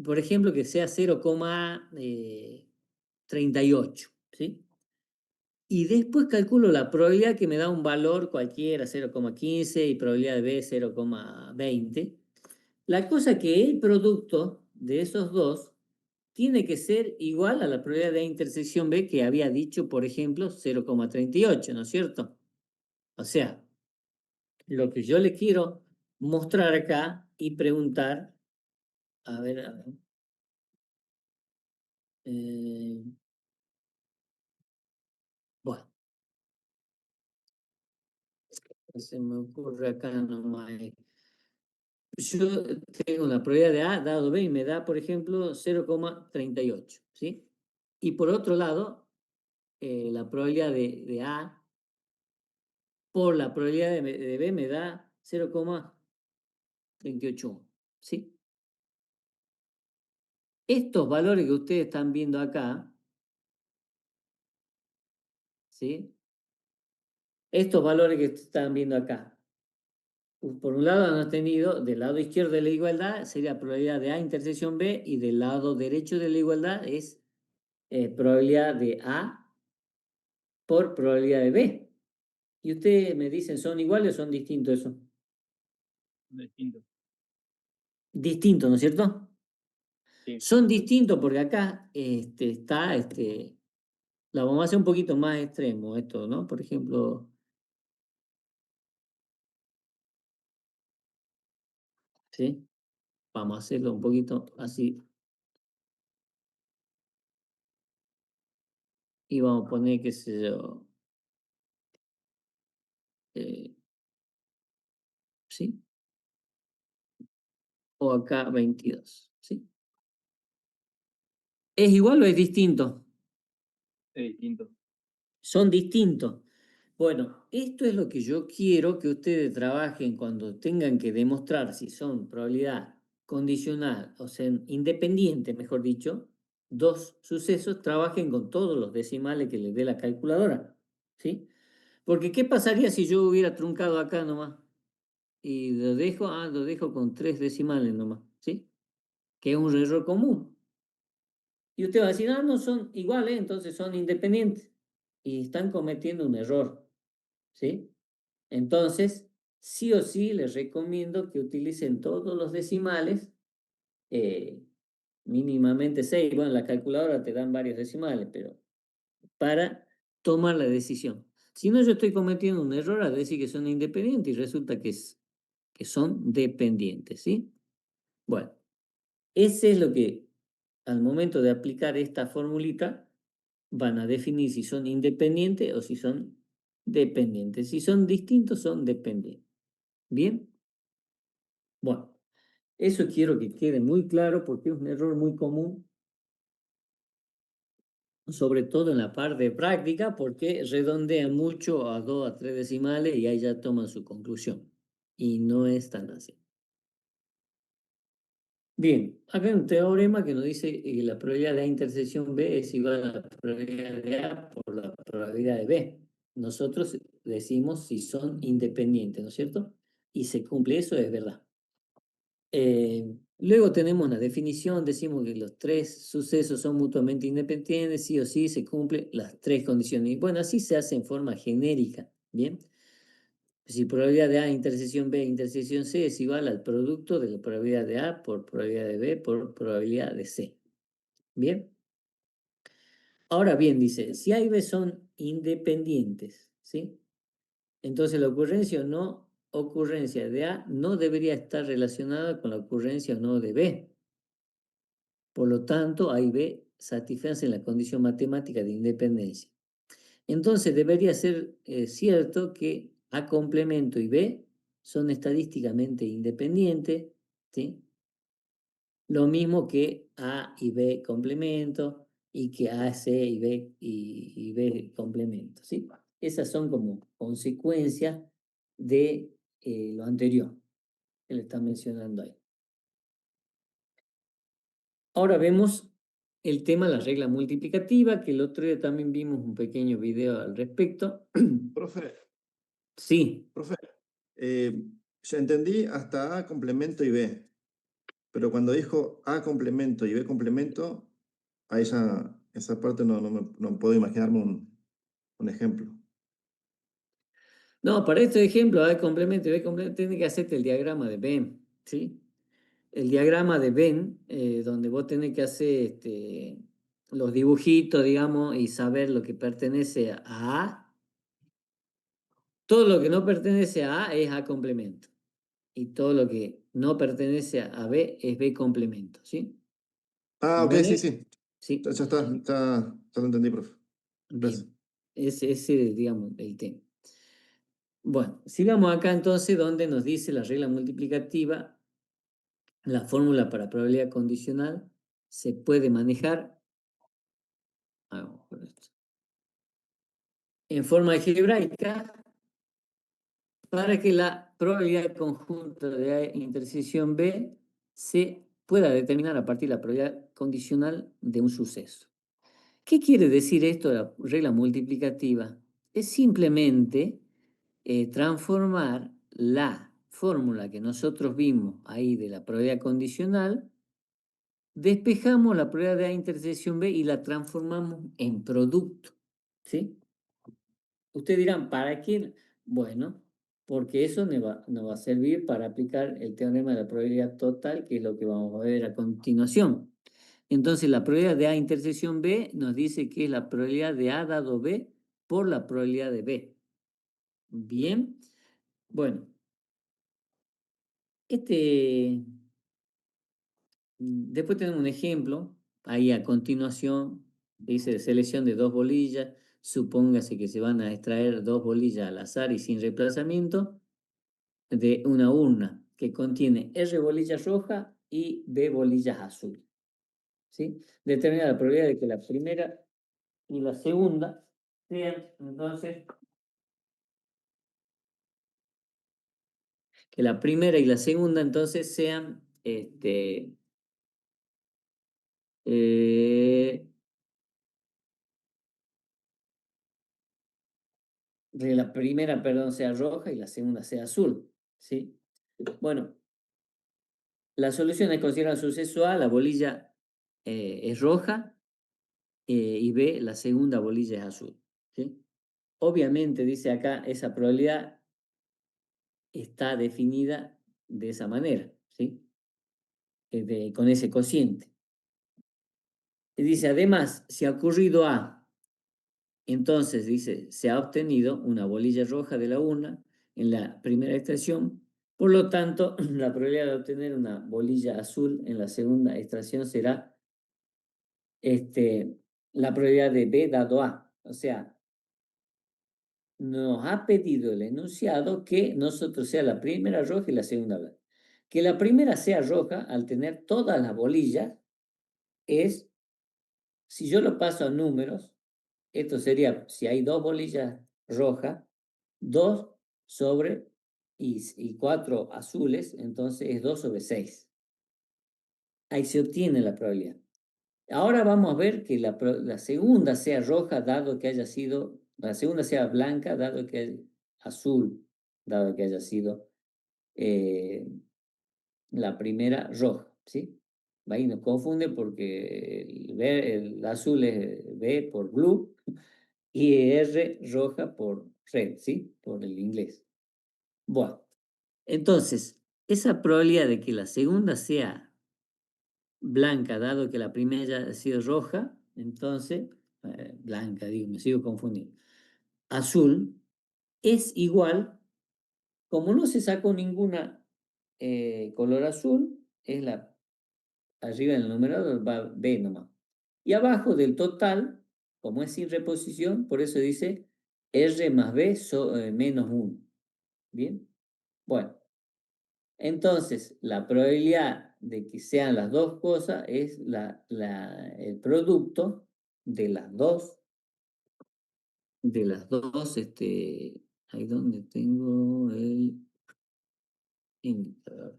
por ejemplo, que sea 0,38, ¿sí? Y después calculo la probabilidad que me da un valor cualquiera, 0,15, y probabilidad de B 0,20. La cosa que el producto de esos dos tiene que ser igual a la probabilidad de A intersección B que había dicho, por ejemplo, 0,38, ¿no es cierto? O sea, lo que yo le quiero mostrar acá y preguntar, a ver, bueno, se me ocurre acá nomás. Yo tengo una probabilidad de A dado B y me da, por ejemplo, 0,38, ¿sí? Y por otro lado, la probabilidad de A por la probabilidad de B me da 0,381, ¿sí? Estos valores que ustedes están viendo acá, ¿sí? Estos valores que están viendo acá, por un lado han tenido, del lado izquierdo de la igualdad sería probabilidad de A intersección B y del lado derecho de la igualdad es probabilidad de A por probabilidad de B. Y ustedes me dicen, ¿son iguales o son distintos eso? Distinto. Distintos, ¿no es cierto? Sí. Son distintos porque acá está, la vamos a hacer un poquito más extremo esto, ¿no? Por ejemplo, ¿sí? Vamos a hacerlo un poquito así. Y vamos a poner, qué sé yo, ¿sí? O acá 22, ¿sí? ¿Es igual o es distinto? Es distinto. Son distintos. Bueno, esto es lo que yo quiero que ustedes trabajen cuando tengan que demostrar si son probabilidad condicional, o sea, independiente, mejor dicho, dos sucesos, trabajen con todos los decimales que les dé la calculadora, ¿sí? Porque ¿qué pasaría si yo hubiera truncado acá nomás? Y lo dejo con 3 decimales nomás, ¿sí? Que es un error común. Y usted va a decir, no son iguales, entonces son independientes. Y están cometiendo un error, ¿sí? Entonces, sí o sí les recomiendo que utilicen todos los decimales, mínimamente 6. Bueno, la calculadora te dan varios decimales, pero para tomar la decisión. Si no, yo estoy cometiendo un error a decir que son independientes y resulta que son dependientes, ¿sí? Bueno, ese es lo que al momento de aplicar esta formulita van a definir si son independientes o si son dependientes. Si son distintos, son dependientes. ¿Bien? Bueno, eso quiero que quede muy claro porque es un error muy común, sobre todo en la parte práctica, porque redondean mucho a 2 a 3 decimales y ahí ya toman su conclusión. y no es tan así. Bien, acá hay un teorema que nos dice que la probabilidad de A intersección B es igual a la probabilidad de A por la probabilidad de B. Nosotros decimos si son independientes, ¿no es cierto? Y se cumple eso, es verdad. Luego tenemos una definición, decimos que los tres sucesos son mutuamente independientes, sí o sí se cumplen las tres condiciones. Y bueno, así se hace en forma genérica, ¿bien? Si probabilidad de A intersección B intersección C es igual al producto de la probabilidad de A por probabilidad de B por probabilidad de C. ¿Bien? Ahora bien, dice, si A y B son independientes, ¿sí? Entonces la ocurrencia o no ocurrencia de A no debería estar relacionada con la ocurrencia o no de B. Por lo tanto, A y B satisfacen la condición matemática de independencia. Entonces debería ser cierto que A complemento y B son estadísticamente independientes, ¿sí? Lo mismo que A y B complemento y que A, C y B complemento, ¿sí? Esas son como consecuencias de lo anterior que le está mencionando ahí. Ahora vemos el tema de la regla multiplicativa, que el otro día también vimos un pequeño video al respecto. Profe, Sí, profe, yo entendí hasta A complemento y B, pero cuando dijo A complemento y B complemento, ahí ya esa parte no puedo imaginarme un ejemplo. no, para este ejemplo, A complemento y B complemento, tiene que hacerte el diagrama de Venn, ¿sí? El diagrama de Venn, donde vos tenés que hacer los dibujitos, digamos, y saber lo que pertenece a A. Todo lo que no pertenece a A es A complemento. Y todo lo que no pertenece a B es B complemento, ¿sí? Ah, ok, sí, ¿Entendés? sí. Sí. Ya está, ya lo entendí, profe. Gracias. Bien. Ese es, digamos, el tema. Bueno, sigamos acá entonces donde nos dice la regla multiplicativa, la fórmula para probabilidad condicional se puede manejar vamos por esto, en forma algebraica para que la probabilidad conjunta de A intersección B se pueda determinar a partir de la probabilidad condicional de un suceso. ¿Qué quiere decir esto de la regla multiplicativa? Es simplemente transformar la fórmula que nosotros vimos ahí de la probabilidad condicional, despejamos la probabilidad de A intersección B y la transformamos en producto, ¿sí? Ustedes dirán, ¿para qué? Bueno, porque eso nos va a servir para aplicar el teorema de la probabilidad total, que es lo que vamos a ver a continuación. Entonces, la probabilidad de A intersección B nos dice que es la probabilidad de A dado B por la probabilidad de B. Bien. Bueno, después tenemos un ejemplo, ahí a continuación, dice selección de dos bolillas, supóngase que se van a extraer dos bolillas al azar y sin reemplazamiento de una urna que contiene R bolillas rojas y B bolillas azul. ¿Sí? Determina la probabilidad de que la primera y la segunda sean, entonces, que la primera y la segunda entonces sean, la primera, perdón, sea roja y la segunda sea azul, ¿sí? Bueno, la solución es considerar el suceso A, la bolilla es roja y B, la segunda bolilla es azul, ¿sí? Obviamente, dice acá, esa probabilidad está definida de esa manera, ¿sí? Con ese cociente. Y dice, además, si ha ocurrido A, entonces dice, se ha obtenido una bolilla roja de la urna en la primera extracción, por lo tanto, la probabilidad de obtener una bolilla azul en la segunda extracción será la probabilidad de B dado A. O sea, nos ha pedido el enunciado que nosotros sea la primera roja y la segunda blanca. Que la primera sea roja al tener todas las bolillas es, si yo lo paso a números, esto sería, si hay dos bolillas rojas, 2 sobre y 4 azules, entonces es 2 sobre 6. Ahí se obtiene la probabilidad. Ahora vamos a ver que la segunda sea roja, dado que haya sido, la segunda sea blanca, dado que es azul, dado que haya sido la primera roja, ¿sí? Ahí nos confunde porque el azul es B por blue y R roja por red, ¿sí? Por el inglés. Bueno, entonces, esa probabilidad de que la segunda sea blanca, dado que la primera ya ha sido roja, entonces, blanca, digo, me sigo confundiendo. Azul es igual, como no se sacó ninguna color azul, es la, arriba en el numerador va B nomás. Y abajo del total, como es sin reposición, por eso dice R más B menos 1. ¿Bien? Bueno, entonces la probabilidad de que sean las dos cosas es el producto de las dos, ahí donde tengo el indicador.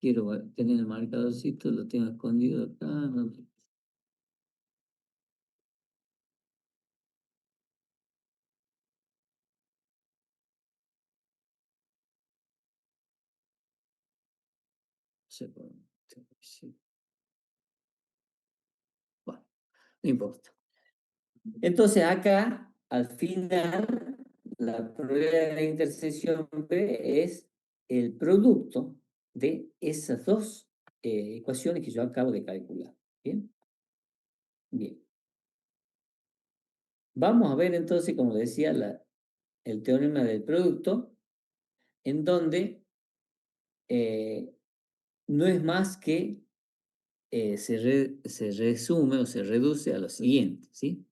Quiero tener el marcadorcito, lo tengo escondido acá. No sé por dónde tengo que decir. Bueno, no importa. Entonces acá, al final, la probabilidad de intersección B es el producto de esas dos ecuaciones que yo acabo de calcular. ¿Bien? Bien. Vamos a ver entonces, como decía, el teorema del producto, en donde no es más que se resume o se reduce a lo siguiente, ¿sí?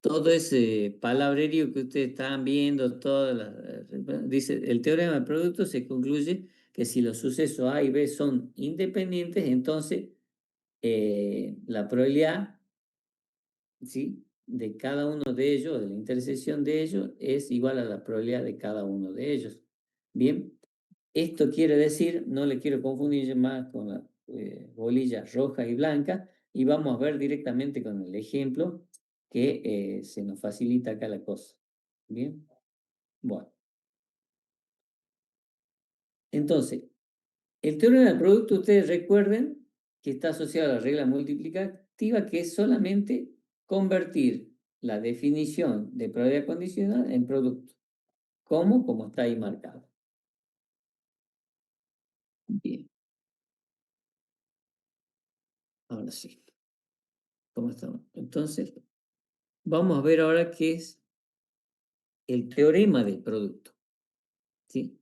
Todo ese palabrerío que ustedes están viendo, dice, el teorema del producto se concluye que si los sucesos A y B son independientes, entonces la probabilidad, ¿sí?, de cada uno de ellos, de la intersección de ellos, es igual a la probabilidad de cada uno de ellos. Bien, esto quiere decir, no le quiero confundir más con las bolillas roja y blanca, y vamos a ver directamente con el ejemplo que se nos facilita acá la cosa. Bien, bueno. Entonces, el teorema del producto, ustedes recuerden que está asociado a la regla multiplicativa, que es solamente convertir la definición de probabilidad condicional en producto. ¿Cómo? Como está ahí marcado. Bien. Ahora sí. ¿Cómo estamos? Entonces, vamos a ver ahora qué es el teorema del producto. ¿Sí?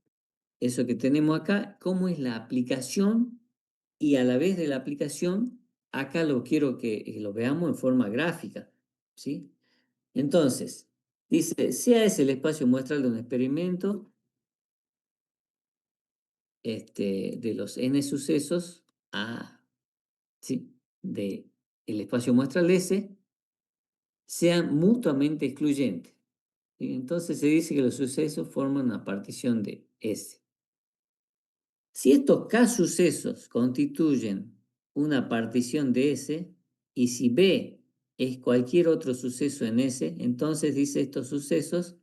Eso que tenemos acá, cómo es la aplicación, y a la vez de la aplicación, acá lo quiero que lo veamos en forma gráfica. ¿Sí? Entonces, dice, sea ese el espacio muestral de un experimento de los n sucesos ¿sí?, de el espacio muestral S, sean mutuamente excluyentes. ¿Sí? Entonces se dice que los sucesos forman una partición de S. Si estos K sucesos constituyen una partición de S, y si B es cualquier otro suceso en S, entonces dice estos sucesos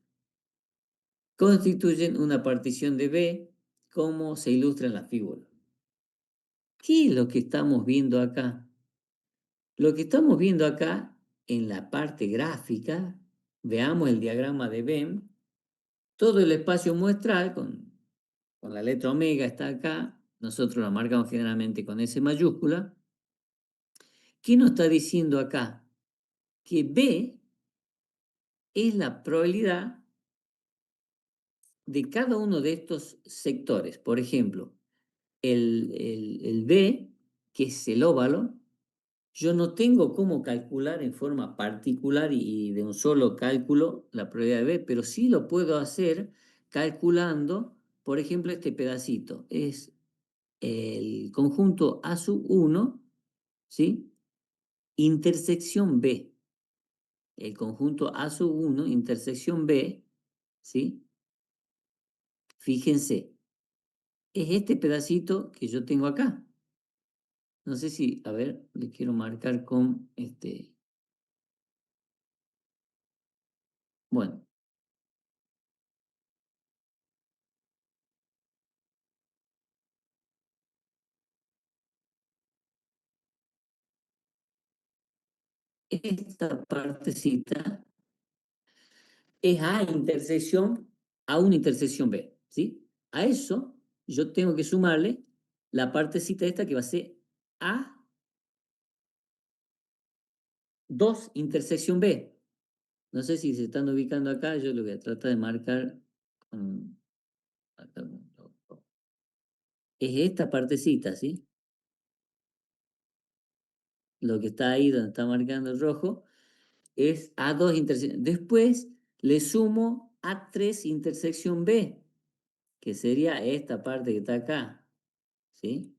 constituyen una partición de B, como se ilustra en la figura. ¿Qué es lo que estamos viendo acá? Lo que estamos viendo acá en la parte gráfica, veamos el diagrama de Venn, todo el espacio muestral con la letra omega está acá, nosotros la marcamos generalmente con S mayúscula. ¿Qué nos está diciendo acá? Que B es la probabilidad de cada uno de estos sectores. Por ejemplo, el B, que es el óvalo, yo no tengo cómo calcular en forma particular y de un solo cálculo la probabilidad de B, pero sí lo puedo hacer calculando, por ejemplo, este pedacito. Es el conjunto A sub 1, ¿sí?, intersección B. El conjunto A sub 1, intersección B, ¿sí? Fíjense, es este pedacito que yo tengo acá. No sé si, a ver, le quiero marcar con bueno. Esta partecita es A intersección a una intersección B, ¿sí? A eso yo tengo que sumarle la partecita esta que va a ser A 2 intersección B. No sé si se están ubicando acá, yo lo voy a tratar de marcar con... Es esta partecita, ¿sí? Lo que está ahí donde está marcando el rojo es A2 intersección. Después le sumo A3 intersección B, que sería esta parte que está acá, ¿sí?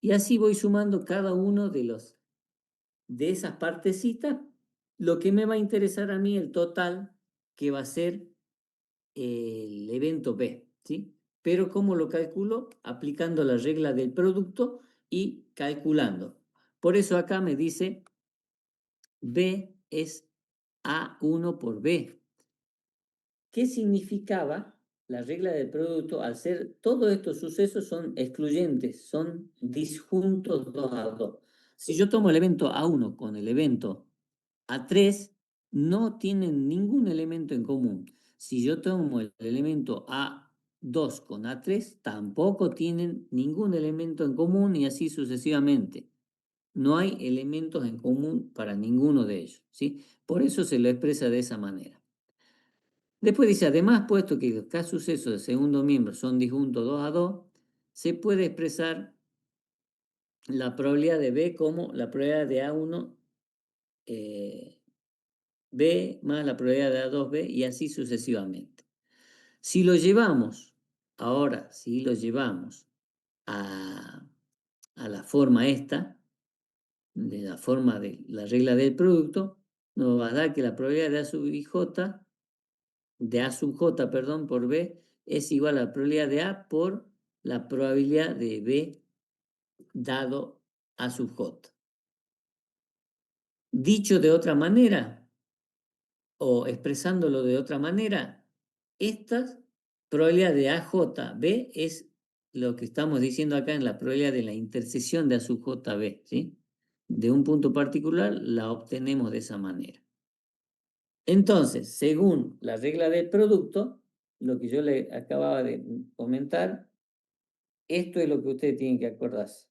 Y así voy sumando cada uno de esas partecitas, lo que me va a interesar a mí el total que va a ser el evento B, ¿sí? Pero ¿cómo lo calculo? Aplicando la regla del producto y calculando. Por eso acá me dice B es A1 por B. ¿Qué significaba la regla del producto? Al ser todos estos sucesos son excluyentes, son disjuntos 2 a 2. Si yo tomo el evento A1 con el evento A3, no tienen ningún elemento en común. Si yo tomo el elemento A2 con A3, tampoco tienen ningún elemento en común y así sucesivamente. No hay elementos en común para ninguno de ellos, ¿sí? Por eso se lo expresa de esa manera. Después dice, además, puesto que los casos sucesos de segundo miembro son disjuntos 2 a 2, se puede expresar la probabilidad de B como la probabilidad de A1 B más la probabilidad de A2B y así sucesivamente. Si lo llevamos, ahora, si lo llevamos a la forma esta, de la forma de la regla del producto, nos va a dar que la probabilidad de A sub J, de A sub J, perdón, por B, es igual a la probabilidad de A por la probabilidad de B dado A sub J. Dicho de otra manera, o expresándolo de otra manera, esta probabilidad de AJB es lo que estamos diciendo acá en la probabilidad de la intersección de A sub JB, ¿sí? De un punto particular la obtenemos de esa manera. Entonces, según la regla del producto, lo que yo le acababa de comentar, esto es lo que ustedes tienen que acordarse.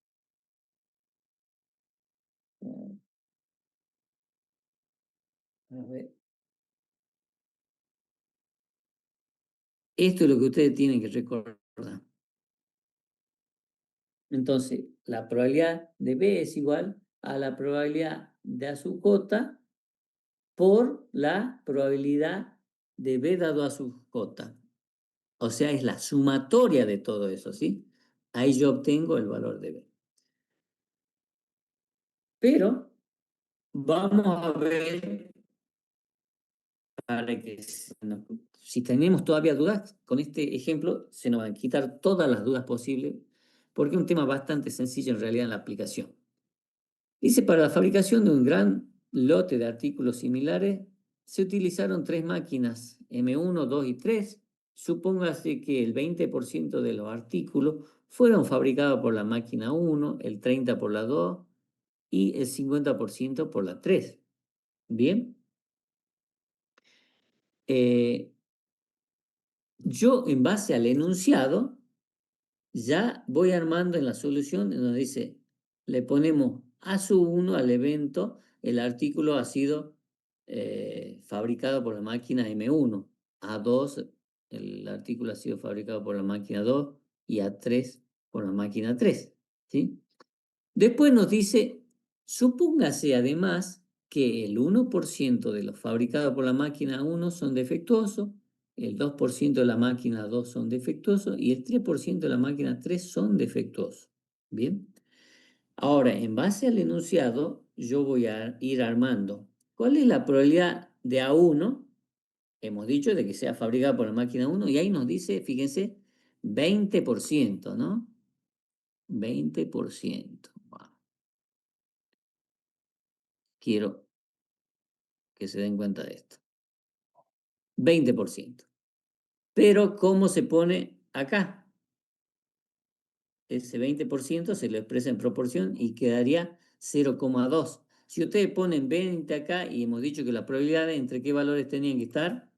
A ver. Esto es lo que ustedes tienen que recordar. Entonces, la probabilidad de B es igual a la probabilidad de A sub J por la probabilidad de B dado A sub J. O sea, es la sumatoria de todo eso, ¿sí? Ahí yo obtengo el valor de B. Pero vamos a ver, para que si tenemos todavía dudas, con este ejemplo se nos van a quitar todas las dudas posibles, porque es un tema bastante sencillo en realidad en la aplicación. Dice, para la fabricación de un gran lote de artículos similares, se utilizaron 3 máquinas, M1, 2 y 3. Supóngase que el 20% de los artículos fueron fabricados por la máquina 1, el 30% por la 2 y el 50% por la 3. Bien. Yo, en base al enunciado, ya voy armando en la solución donde dice, le ponemos A sub 1 al evento, el artículo ha sido fabricado por la máquina M1, A2, el artículo ha sido fabricado por la máquina 2 y A3 por la máquina 3, ¿sí? Después nos dice, supóngase además que el 1% de los fabricados por la máquina 1 son defectuosos, el 2% de la máquina 2 son defectuosos y el 3% de la máquina 3 son defectuosos. Bien. Ahora, en base al enunciado, yo voy a ir armando. ¿Cuál es la probabilidad de A1? Hemos dicho de que sea fabricada por la máquina 1 y ahí nos dice, fíjense, 20%, ¿no? 20%. Wow. Quiero que se den cuenta de esto. 20%. Pero, ¿cómo se pone acá? Ese 20% se lo expresa en proporción y quedaría 0,2. Si ustedes ponen 20 acá y hemos dicho que la probabilidad entre qué valores tenían que estar,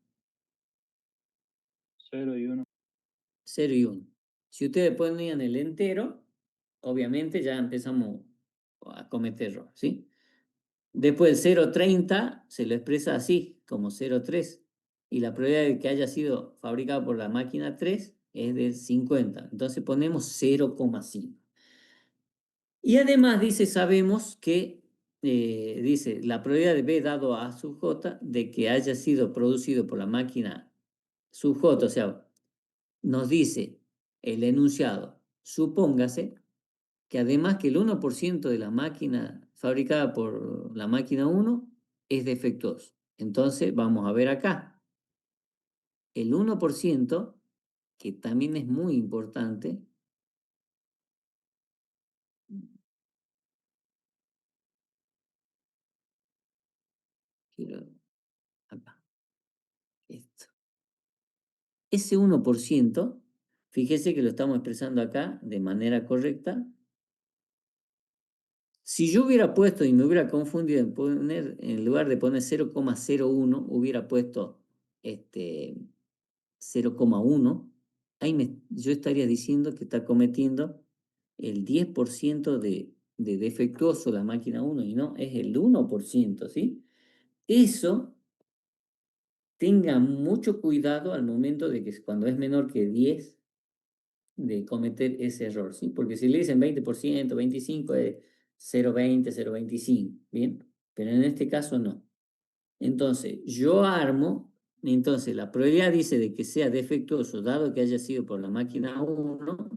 0 y 1. 0 y 1. Si ustedes ponían el entero, obviamente ya empezamos a cometer error, ¿sí? Después el 0,30 se lo expresa así, como 0,3. Y la probabilidad de que haya sido fabricado por la máquina 3 es del 50. Entonces ponemos 0,5. Y además dice, sabemos que, dice, la probabilidad de B dado a sub J de que haya sido producido por la máquina sub J, o sea, nos dice el enunciado, supóngase que además que el 1% de la máquina fabricada por la máquina 1 es defectuoso. Entonces vamos a ver acá, el 1%, que también es muy importante, quiero acá, esto. Ese 1%, fíjese que lo estamos expresando acá de manera correcta. Si yo hubiera puesto y me hubiera confundido en poner, en lugar de poner 0,01, hubiera puesto 0,1, ahí yo estaría diciendo que está cometiendo el 10% de defectuoso la máquina 1 y no, es el 1%, ¿sí? Eso, tenga mucho cuidado al momento de que cuando es menor que 10, de cometer ese error, ¿sí? Porque si le dicen 20%, 25%, es 0,20, 0,25, ¿bien? Pero en este caso no. Entonces, yo armo, entonces la probabilidad dice de que sea defectuoso, dado que haya sido por la máquina 1,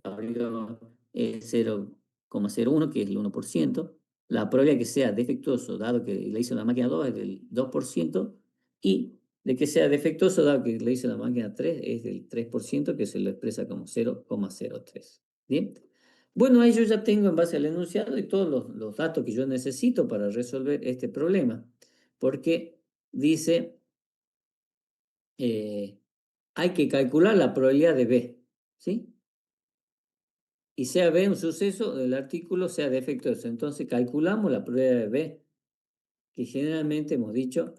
fabricado 0,01, que es el 1%. La probabilidad de que sea defectuoso, dado que le hizo la máquina 2, es del 2%. Y de que sea defectuoso, dado que le hizo la máquina 3, es del 3%, que se lo expresa como 0,03. ¿Bien? Bueno, ahí yo ya tengo en base al enunciado y todos los datos que yo necesito para resolver este problema. Porque dice, hay que calcular la probabilidad de B, ¿sí? Y sea B un suceso del artículo, sea defectuoso. Entonces calculamos la probabilidad de B, que generalmente hemos dicho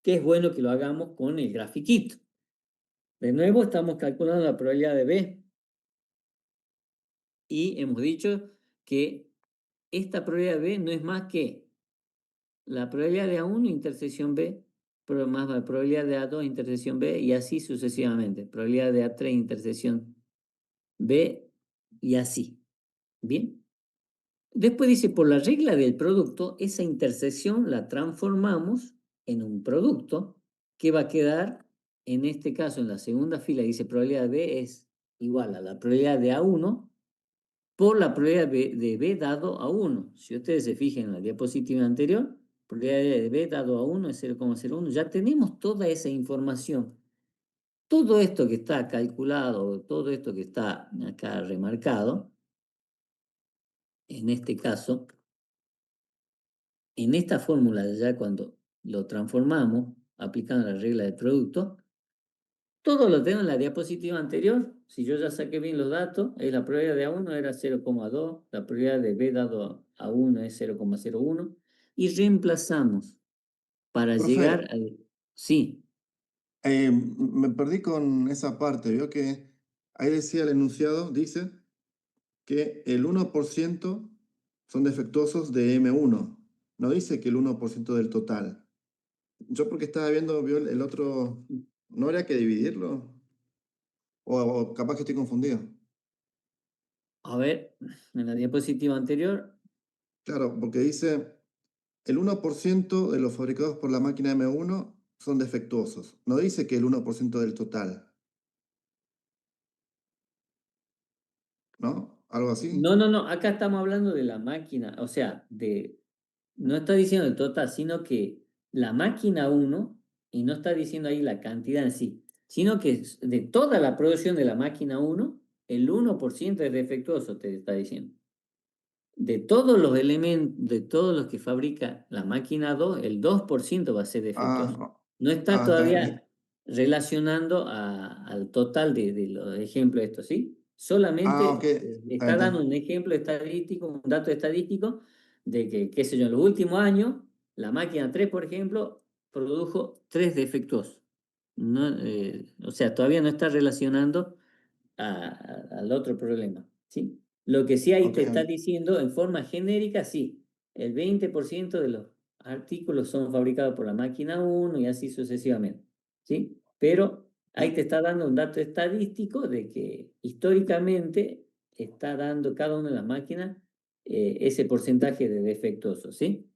que es bueno que lo hagamos con el grafiquito. De nuevo estamos calculando la probabilidad de B y hemos dicho que esta probabilidad de B no es más que la probabilidad de A1 intersección B, más la probabilidad de A2 intersección B y así sucesivamente. Probabilidad de A3 intersección B y así. ¿Bien? Después dice, por la regla del producto, esa intersección la transformamos en un producto que va a quedar, en este caso, en la segunda fila, dice probabilidad de B es igual a la probabilidad de A1 por la probabilidad de B dado a 1. Si ustedes se fijan en la diapositiva anterior, probabilidad de B dado a 1 es 0,01. Ya tenemos toda esa información. Todo esto que está calculado, todo esto que está acá remarcado, en este caso, en esta fórmula ya cuando lo transformamos, aplicando la regla del producto, todo lo tengo en la diapositiva anterior. Si yo ya saqué bien los datos, la probabilidad de A1 era 0,2, la probabilidad de B dado a 1 es 0,01, y reemplazamos para llegar Profe, al... Sí, me perdí con esa parte. Vio que ahí decía el enunciado, dice que el 1% son defectuosos de M1. No dice que el 1% del total. Yo porque estaba viendo, vio el otro, ¿no habría que dividirlo? O capaz que estoy confundido. a ver, en la diapositiva anterior, Claro, porque dice el 1% de los fabricados por la máquina M1 son defectuosos. No dice que el 1% del total, ¿no? ¿Algo así? No, acá estamos hablando de la máquina, o sea, no está diciendo el total, sino que la máquina 1, y no está diciendo ahí la cantidad en sí, sino que de toda la producción de la máquina 1, el 1% es defectuoso, te está diciendo. De todos los elementos, de todos los que fabrica la máquina 2, el 2% va a ser defectuoso. Ah, No está está bien. todavía relacionando al total de los ejemplos estos, ¿sí? Solamente Ok. está dando un ejemplo estadístico, un dato estadístico de que, qué sé yo, en los últimos años, la máquina 3, por ejemplo, produjo 3 defectuosos. No, o sea, todavía no está relacionando al otro problema, ¿sí? Lo que sí ahí Ok. te está diciendo en forma genérica, sí, el 20% de los artículos son fabricados por la máquina 1 y así sucesivamente, ¿sí? Pero ahí te está dando un dato estadístico de que históricamente está dando cada una de las máquinas ese porcentaje de defectuosos, ¿sí?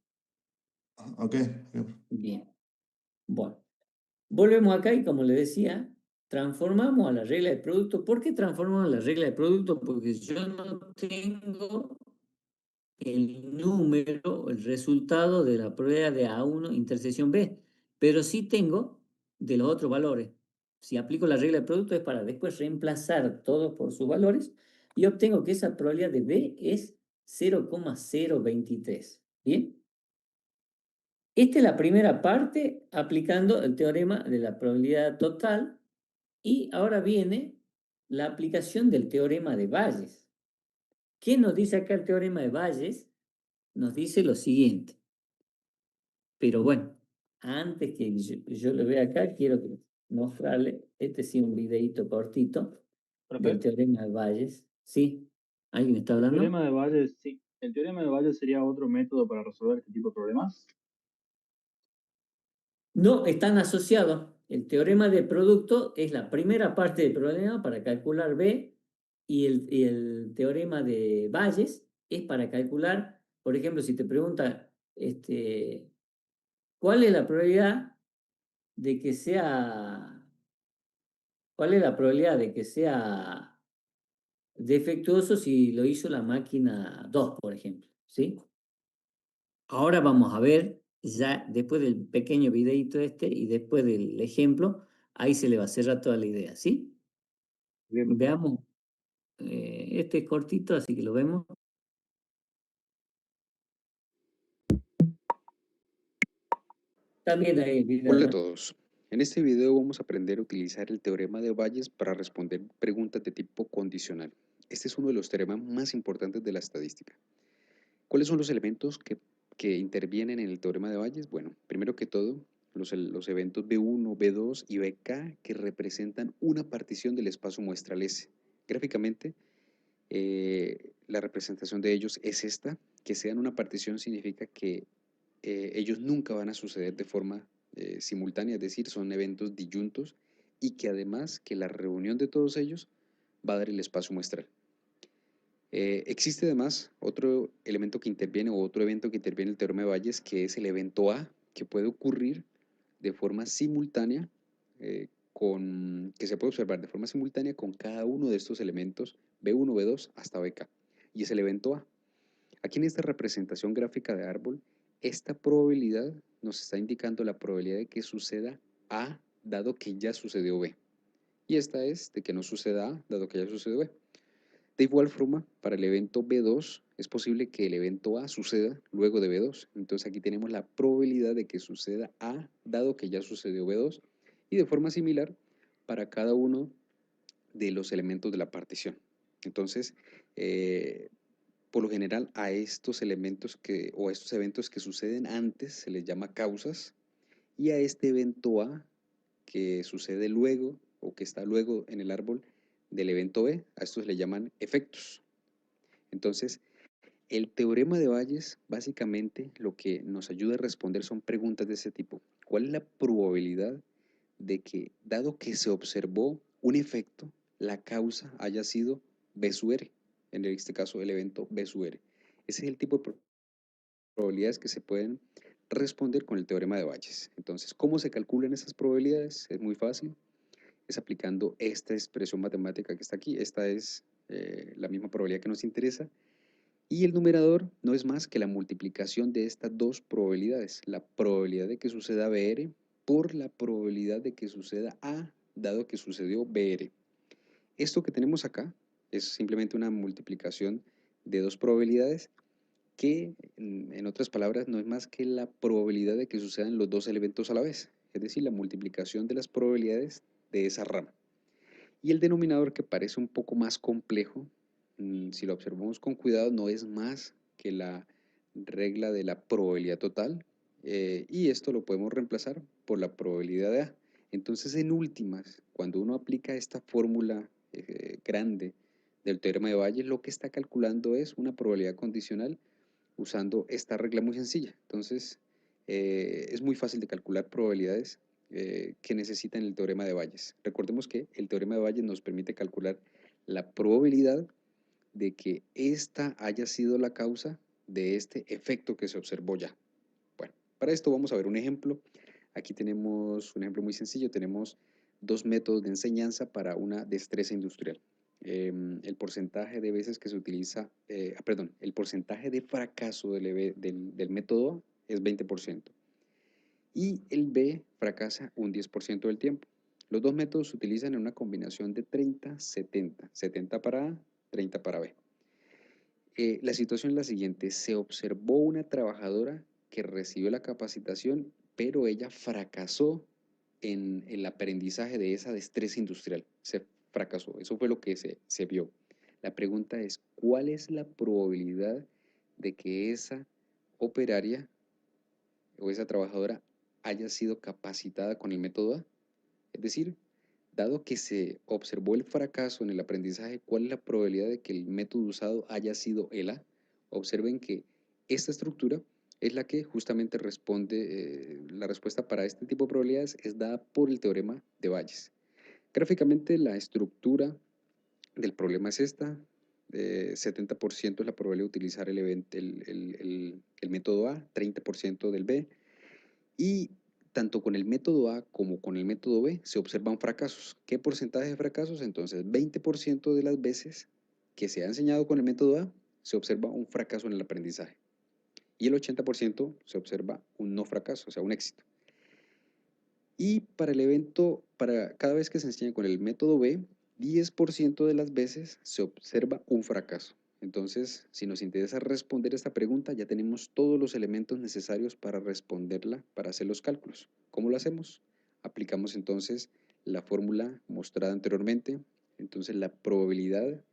Ok. Bien. Bueno, volvemos acá y como le decía, transformamos a la regla de producto. ¿Por qué transformamos a la regla de producto? Porque yo no tengo el número, el resultado de la prueba de A1 intersección B, pero sí tengo de los otros valores. Si aplico la regla de producto es para después reemplazar todos por sus valores y obtengo que esa probabilidad de B es 0,023. ¿Bien? Esta es la primera parte aplicando el teorema de la probabilidad total y ahora viene la aplicación del teorema de Bayes. ¿Qué nos dice acá el teorema de Bayes? Nos dice lo siguiente. Pero bueno, antes que yo lo vea acá, quiero mostrarle, sí, un videito cortito del ¿Profe? teorema de Bayes. ¿Sí? ¿Alguien está hablando? Teorema de Bayes, sí. El teorema de Bayes sería otro método para resolver este tipo de problemas. No, están asociados. El teorema de producto es la primera parte del problema para calcular B y el teorema de Bayes es para calcular, por ejemplo, si te pregunta ¿cuál es la probabilidad de que sea, cuál es la probabilidad de que sea defectuoso si lo hizo la máquina 2, por ejemplo? ¿Sí? Ahora vamos a ver, ya después del pequeño videito y después del ejemplo, ahí se le va a cerrar toda la idea, ¿sí? Bien, profe. Veamos, este es cortito, así que lo vemos. También ahí el video, Hola a ¿no? todos. En este video vamos a aprender a utilizar el teorema de Bayes para responder preguntas de tipo condicional. Este es uno de los teoremas más importantes de la estadística. ¿Cuáles son los elementos que intervienen en el teorema de Bayes? Bueno, primero que todo, los eventos B1, B2 y BK que representan una partición del espacio muestral S. Gráficamente, la representación de ellos es esta. Que sean una partición significa que ellos nunca van a suceder de forma simultánea, es decir, son eventos disyuntos y que además que la reunión de todos ellos va a dar el espacio muestral. Existe además otro elemento que interviene o otro evento que interviene en el teorema de Bayes, que es el evento A, que puede ocurrir de forma simultánea, que se puede observar de forma simultánea con cada uno de estos elementos B1, B2 hasta BK, y es el evento A. Aquí en esta representación gráfica de árbol, esta probabilidad nos está indicando la probabilidad de que suceda A dado que ya sucedió B. Y esta es de que no suceda A dado que ya sucedió B. De igual forma, para el evento B2 es posible que el evento A suceda luego de B2. Entonces aquí tenemos la probabilidad de que suceda A dado que ya sucedió B2. Y de forma similar para cada uno de los elementos de la partición. Entonces, por lo general a estos elementos o a estos eventos que suceden antes se les llama causas, y a este evento A que sucede luego o que está luego en el árbol del evento B, a estos le llaman efectos. Entonces, el teorema de Bayes básicamente lo que nos ayuda a responder son preguntas de ese tipo. ¿Cuál es la probabilidad de que, dado que se observó un efecto, la causa haya sido B sub R? En este caso, el evento B sub R. Ese es el tipo de probabilidades que se pueden responder con el teorema de Bayes. Entonces, ¿cómo se calculan esas probabilidades? Es muy fácil. Es aplicando esta expresión matemática que está aquí. Esta es la misma probabilidad que nos interesa. Y el numerador no es más que la multiplicación de estas dos probabilidades, la probabilidad de que suceda BR por la probabilidad de que suceda A, dado que sucedió BR. Esto que tenemos acá es simplemente una multiplicación de dos probabilidades que, en otras palabras, no es más que la probabilidad de que sucedan los dos elementos a la vez, es decir, la multiplicación de las probabilidades de esa rama. Y el denominador, que parece un poco más complejo, si lo observamos con cuidado, no es más que la regla de la probabilidad total, y esto lo podemos reemplazar por la probabilidad de A. Entonces, en últimas, cuando uno aplica esta fórmula grande del teorema de Bayes, lo que está calculando es una probabilidad condicional usando esta regla muy sencilla. Entonces, es muy fácil de calcular probabilidades que necesitan el teorema de Bayes. Recordemos que el teorema de Bayes nos permite calcular la probabilidad de que esta haya sido la causa de este efecto que se observó ya. Bueno, para esto vamos a ver un ejemplo. Aquí tenemos un ejemplo muy sencillo. Tenemos dos métodos de enseñanza para una destreza industrial. El porcentaje de veces que se utiliza, el porcentaje de fracaso del método A es 20%. Y el B fracasa un 10% del tiempo. Los dos métodos se utilizan en una combinación de 30-70. 70 para A, 30 para B. La situación es la siguiente. Se observó una trabajadora que recibió la capacitación, pero ella fracasó en el aprendizaje de esa destreza industrial. Se fracasó. Eso fue lo que se vio. La pregunta es, ¿cuál es la probabilidad de que esa operaria o esa trabajadora haya sido capacitada con el método A? Es decir, dado que se observó el fracaso en el aprendizaje, ¿cuál es la probabilidad de que el método usado haya sido el A? Observen que esta estructura es la que justamente responde, la respuesta para este tipo de probabilidades es dada por el teorema de Bayes. Gráficamente, la estructura del problema es esta. 70% es la probabilidad de utilizar el método A, 30% del B, y tanto con el método A como con el método B se observan fracasos. ¿Qué porcentaje de fracasos? Entonces, 20% de las veces que se ha enseñado con el método A se observa un fracaso en el aprendizaje. Y el 80% se observa un no fracaso, o sea, un éxito. Y para cada vez que se enseña con el método B, 10% de las veces se observa un fracaso. Entonces, si nos interesa responder esta pregunta, ya tenemos todos los elementos necesarios para responderla, para hacer los cálculos. ¿Cómo lo hacemos? Aplicamos entonces la fórmula mostrada anteriormente. Entonces, la probabilidad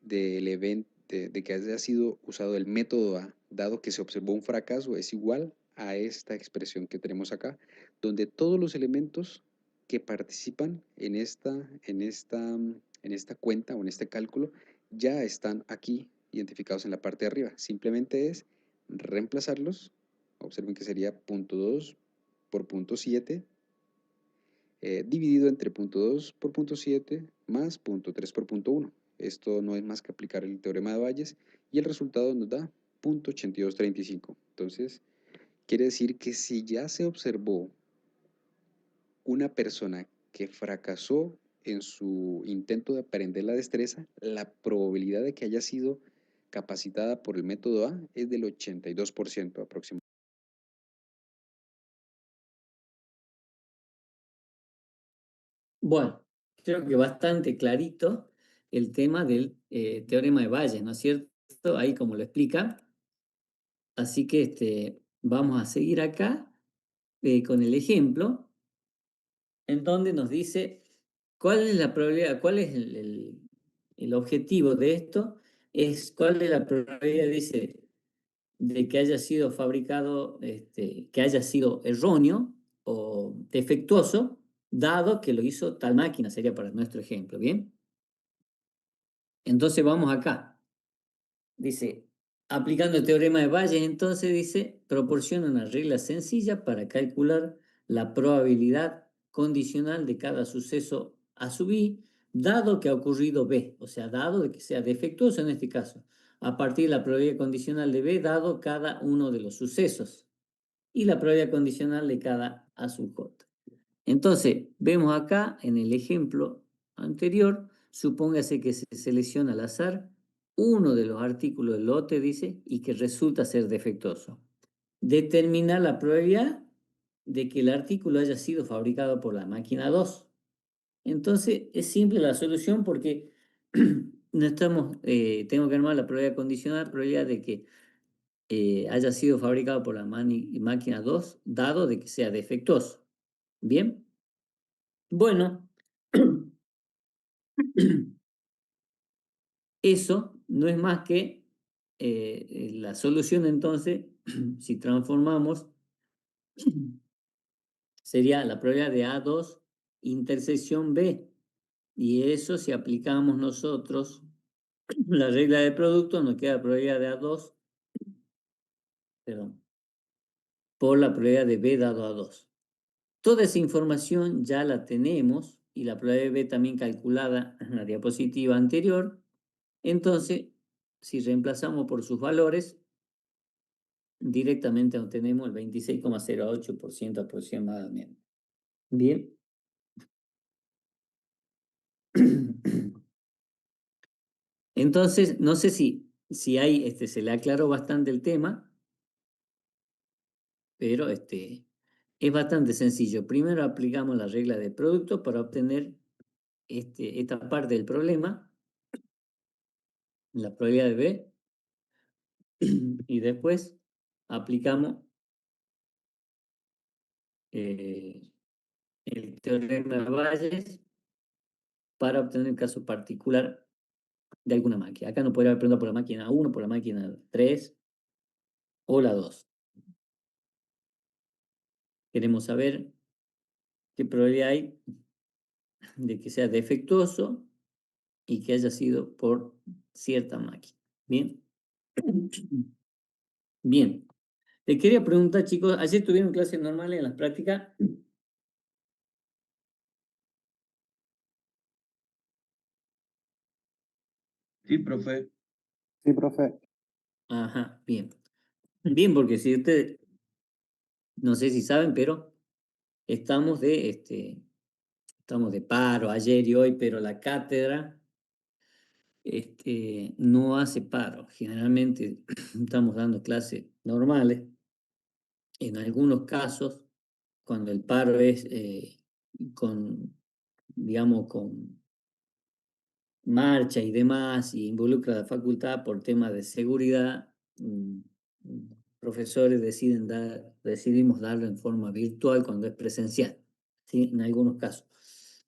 de que haya sido usado el método A, dado que se observó un fracaso, es igual a esta expresión que tenemos acá, donde todos los elementos que participan en esta cuenta o en este cálculo ya están aquí identificados en la parte de arriba. Simplemente es reemplazarlos. Observen que sería 0.2 por 0.7 dividido entre 0.2 por 0.7 más 0.3 por 0.1. Esto no es más que aplicar el teorema de Bayes y el resultado nos da 0.8235. Entonces, quiere decir que si ya se observó una persona que fracasó en su intento de aprender la destreza, la probabilidad de que haya sido capacitada por el método A es del 82% aproximadamente. Bueno, creo que bastante clarito el tema del teorema de Bayes, ¿no es cierto? Ahí como lo explica. Así que vamos a seguir acá con el ejemplo, en donde nos dice cuál es la probabilidad, cuál es el objetivo de esto, es cuál es la probabilidad, dice, de que haya sido fabricado, que haya sido erróneo o defectuoso, dado que lo hizo tal máquina, sería para nuestro ejemplo, ¿bien? Entonces vamos acá. Dice, aplicando el teorema de Bayes, entonces dice, proporciona una regla sencilla para calcular la probabilidad condicional de cada suceso A sub I, dado que ha ocurrido B, o sea, dado de que sea defectuoso en este caso, a partir de la probabilidad condicional de B, dado cada uno de los sucesos, y la probabilidad condicional de cada A sub J. Entonces, vemos acá en el ejemplo anterior, supóngase que se selecciona al azar uno de los artículos del lote, dice, y que resulta ser defectuoso. Determinar la probabilidad de que el artículo haya sido fabricado por la máquina 2. Entonces, es simple la solución porque no estamos, tengo que armar la probabilidad condicional, probabilidad de que haya sido fabricado por la máquina 2, dado de que sea defectuoso. ¿Bien? Bueno, eso no es más que la solución entonces, si transformamos, sería la probabilidad de A2 intersección B. Y eso si aplicamos nosotros la regla de producto, nos queda la probabilidad de A2, perdón, por la probabilidad de B dado A2. Toda esa información ya la tenemos y la probabilidad de B también calculada en la diapositiva anterior. Entonces, si reemplazamos por sus valores, directamente obtenemos el 26,08% aproximadamente. Bien. Entonces, no sé si hay, se le aclaró bastante el tema, pero es bastante sencillo. Primero aplicamos la regla de producto para obtener esta parte del problema, la probabilidad de B, y después aplicamos el teorema de Bayes para obtener el caso particular de alguna máquina. Acá no podría haber preguntado por la máquina 1, por la máquina 3 o la 2. Queremos saber qué probabilidad hay de que sea defectuoso y que haya sido por cierta máquina. ¿Bien? Bien. Te quería preguntar, chicos, ¿ayer tuvieron clases normales en las prácticas? Sí, profe. Sí, profe. Ajá, bien. Bien, porque si ustedes, no sé si saben, pero estamos de paro ayer y hoy, pero la cátedra no hace paro. Generalmente estamos dando clases normales. En algunos casos, cuando el paro es digamos, con marcha y demás, y involucra a la facultad por temas de seguridad, profesores decidimos darlo en forma virtual cuando es presencial, ¿sí? En algunos casos.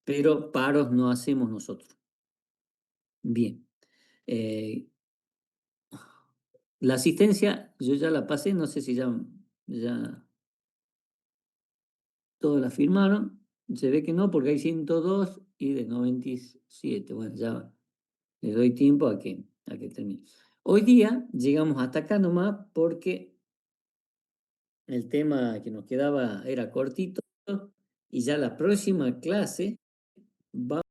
Pero paros no hacemos nosotros. Bien. La asistencia, yo ya la pasé, no sé si ya todos la firmaron. Se ve que no, porque hay 102 y de 97. Bueno, ya le doy tiempo a que termine. Hoy día llegamos hasta acá nomás porque el tema que nos quedaba era cortito y ya la próxima clase va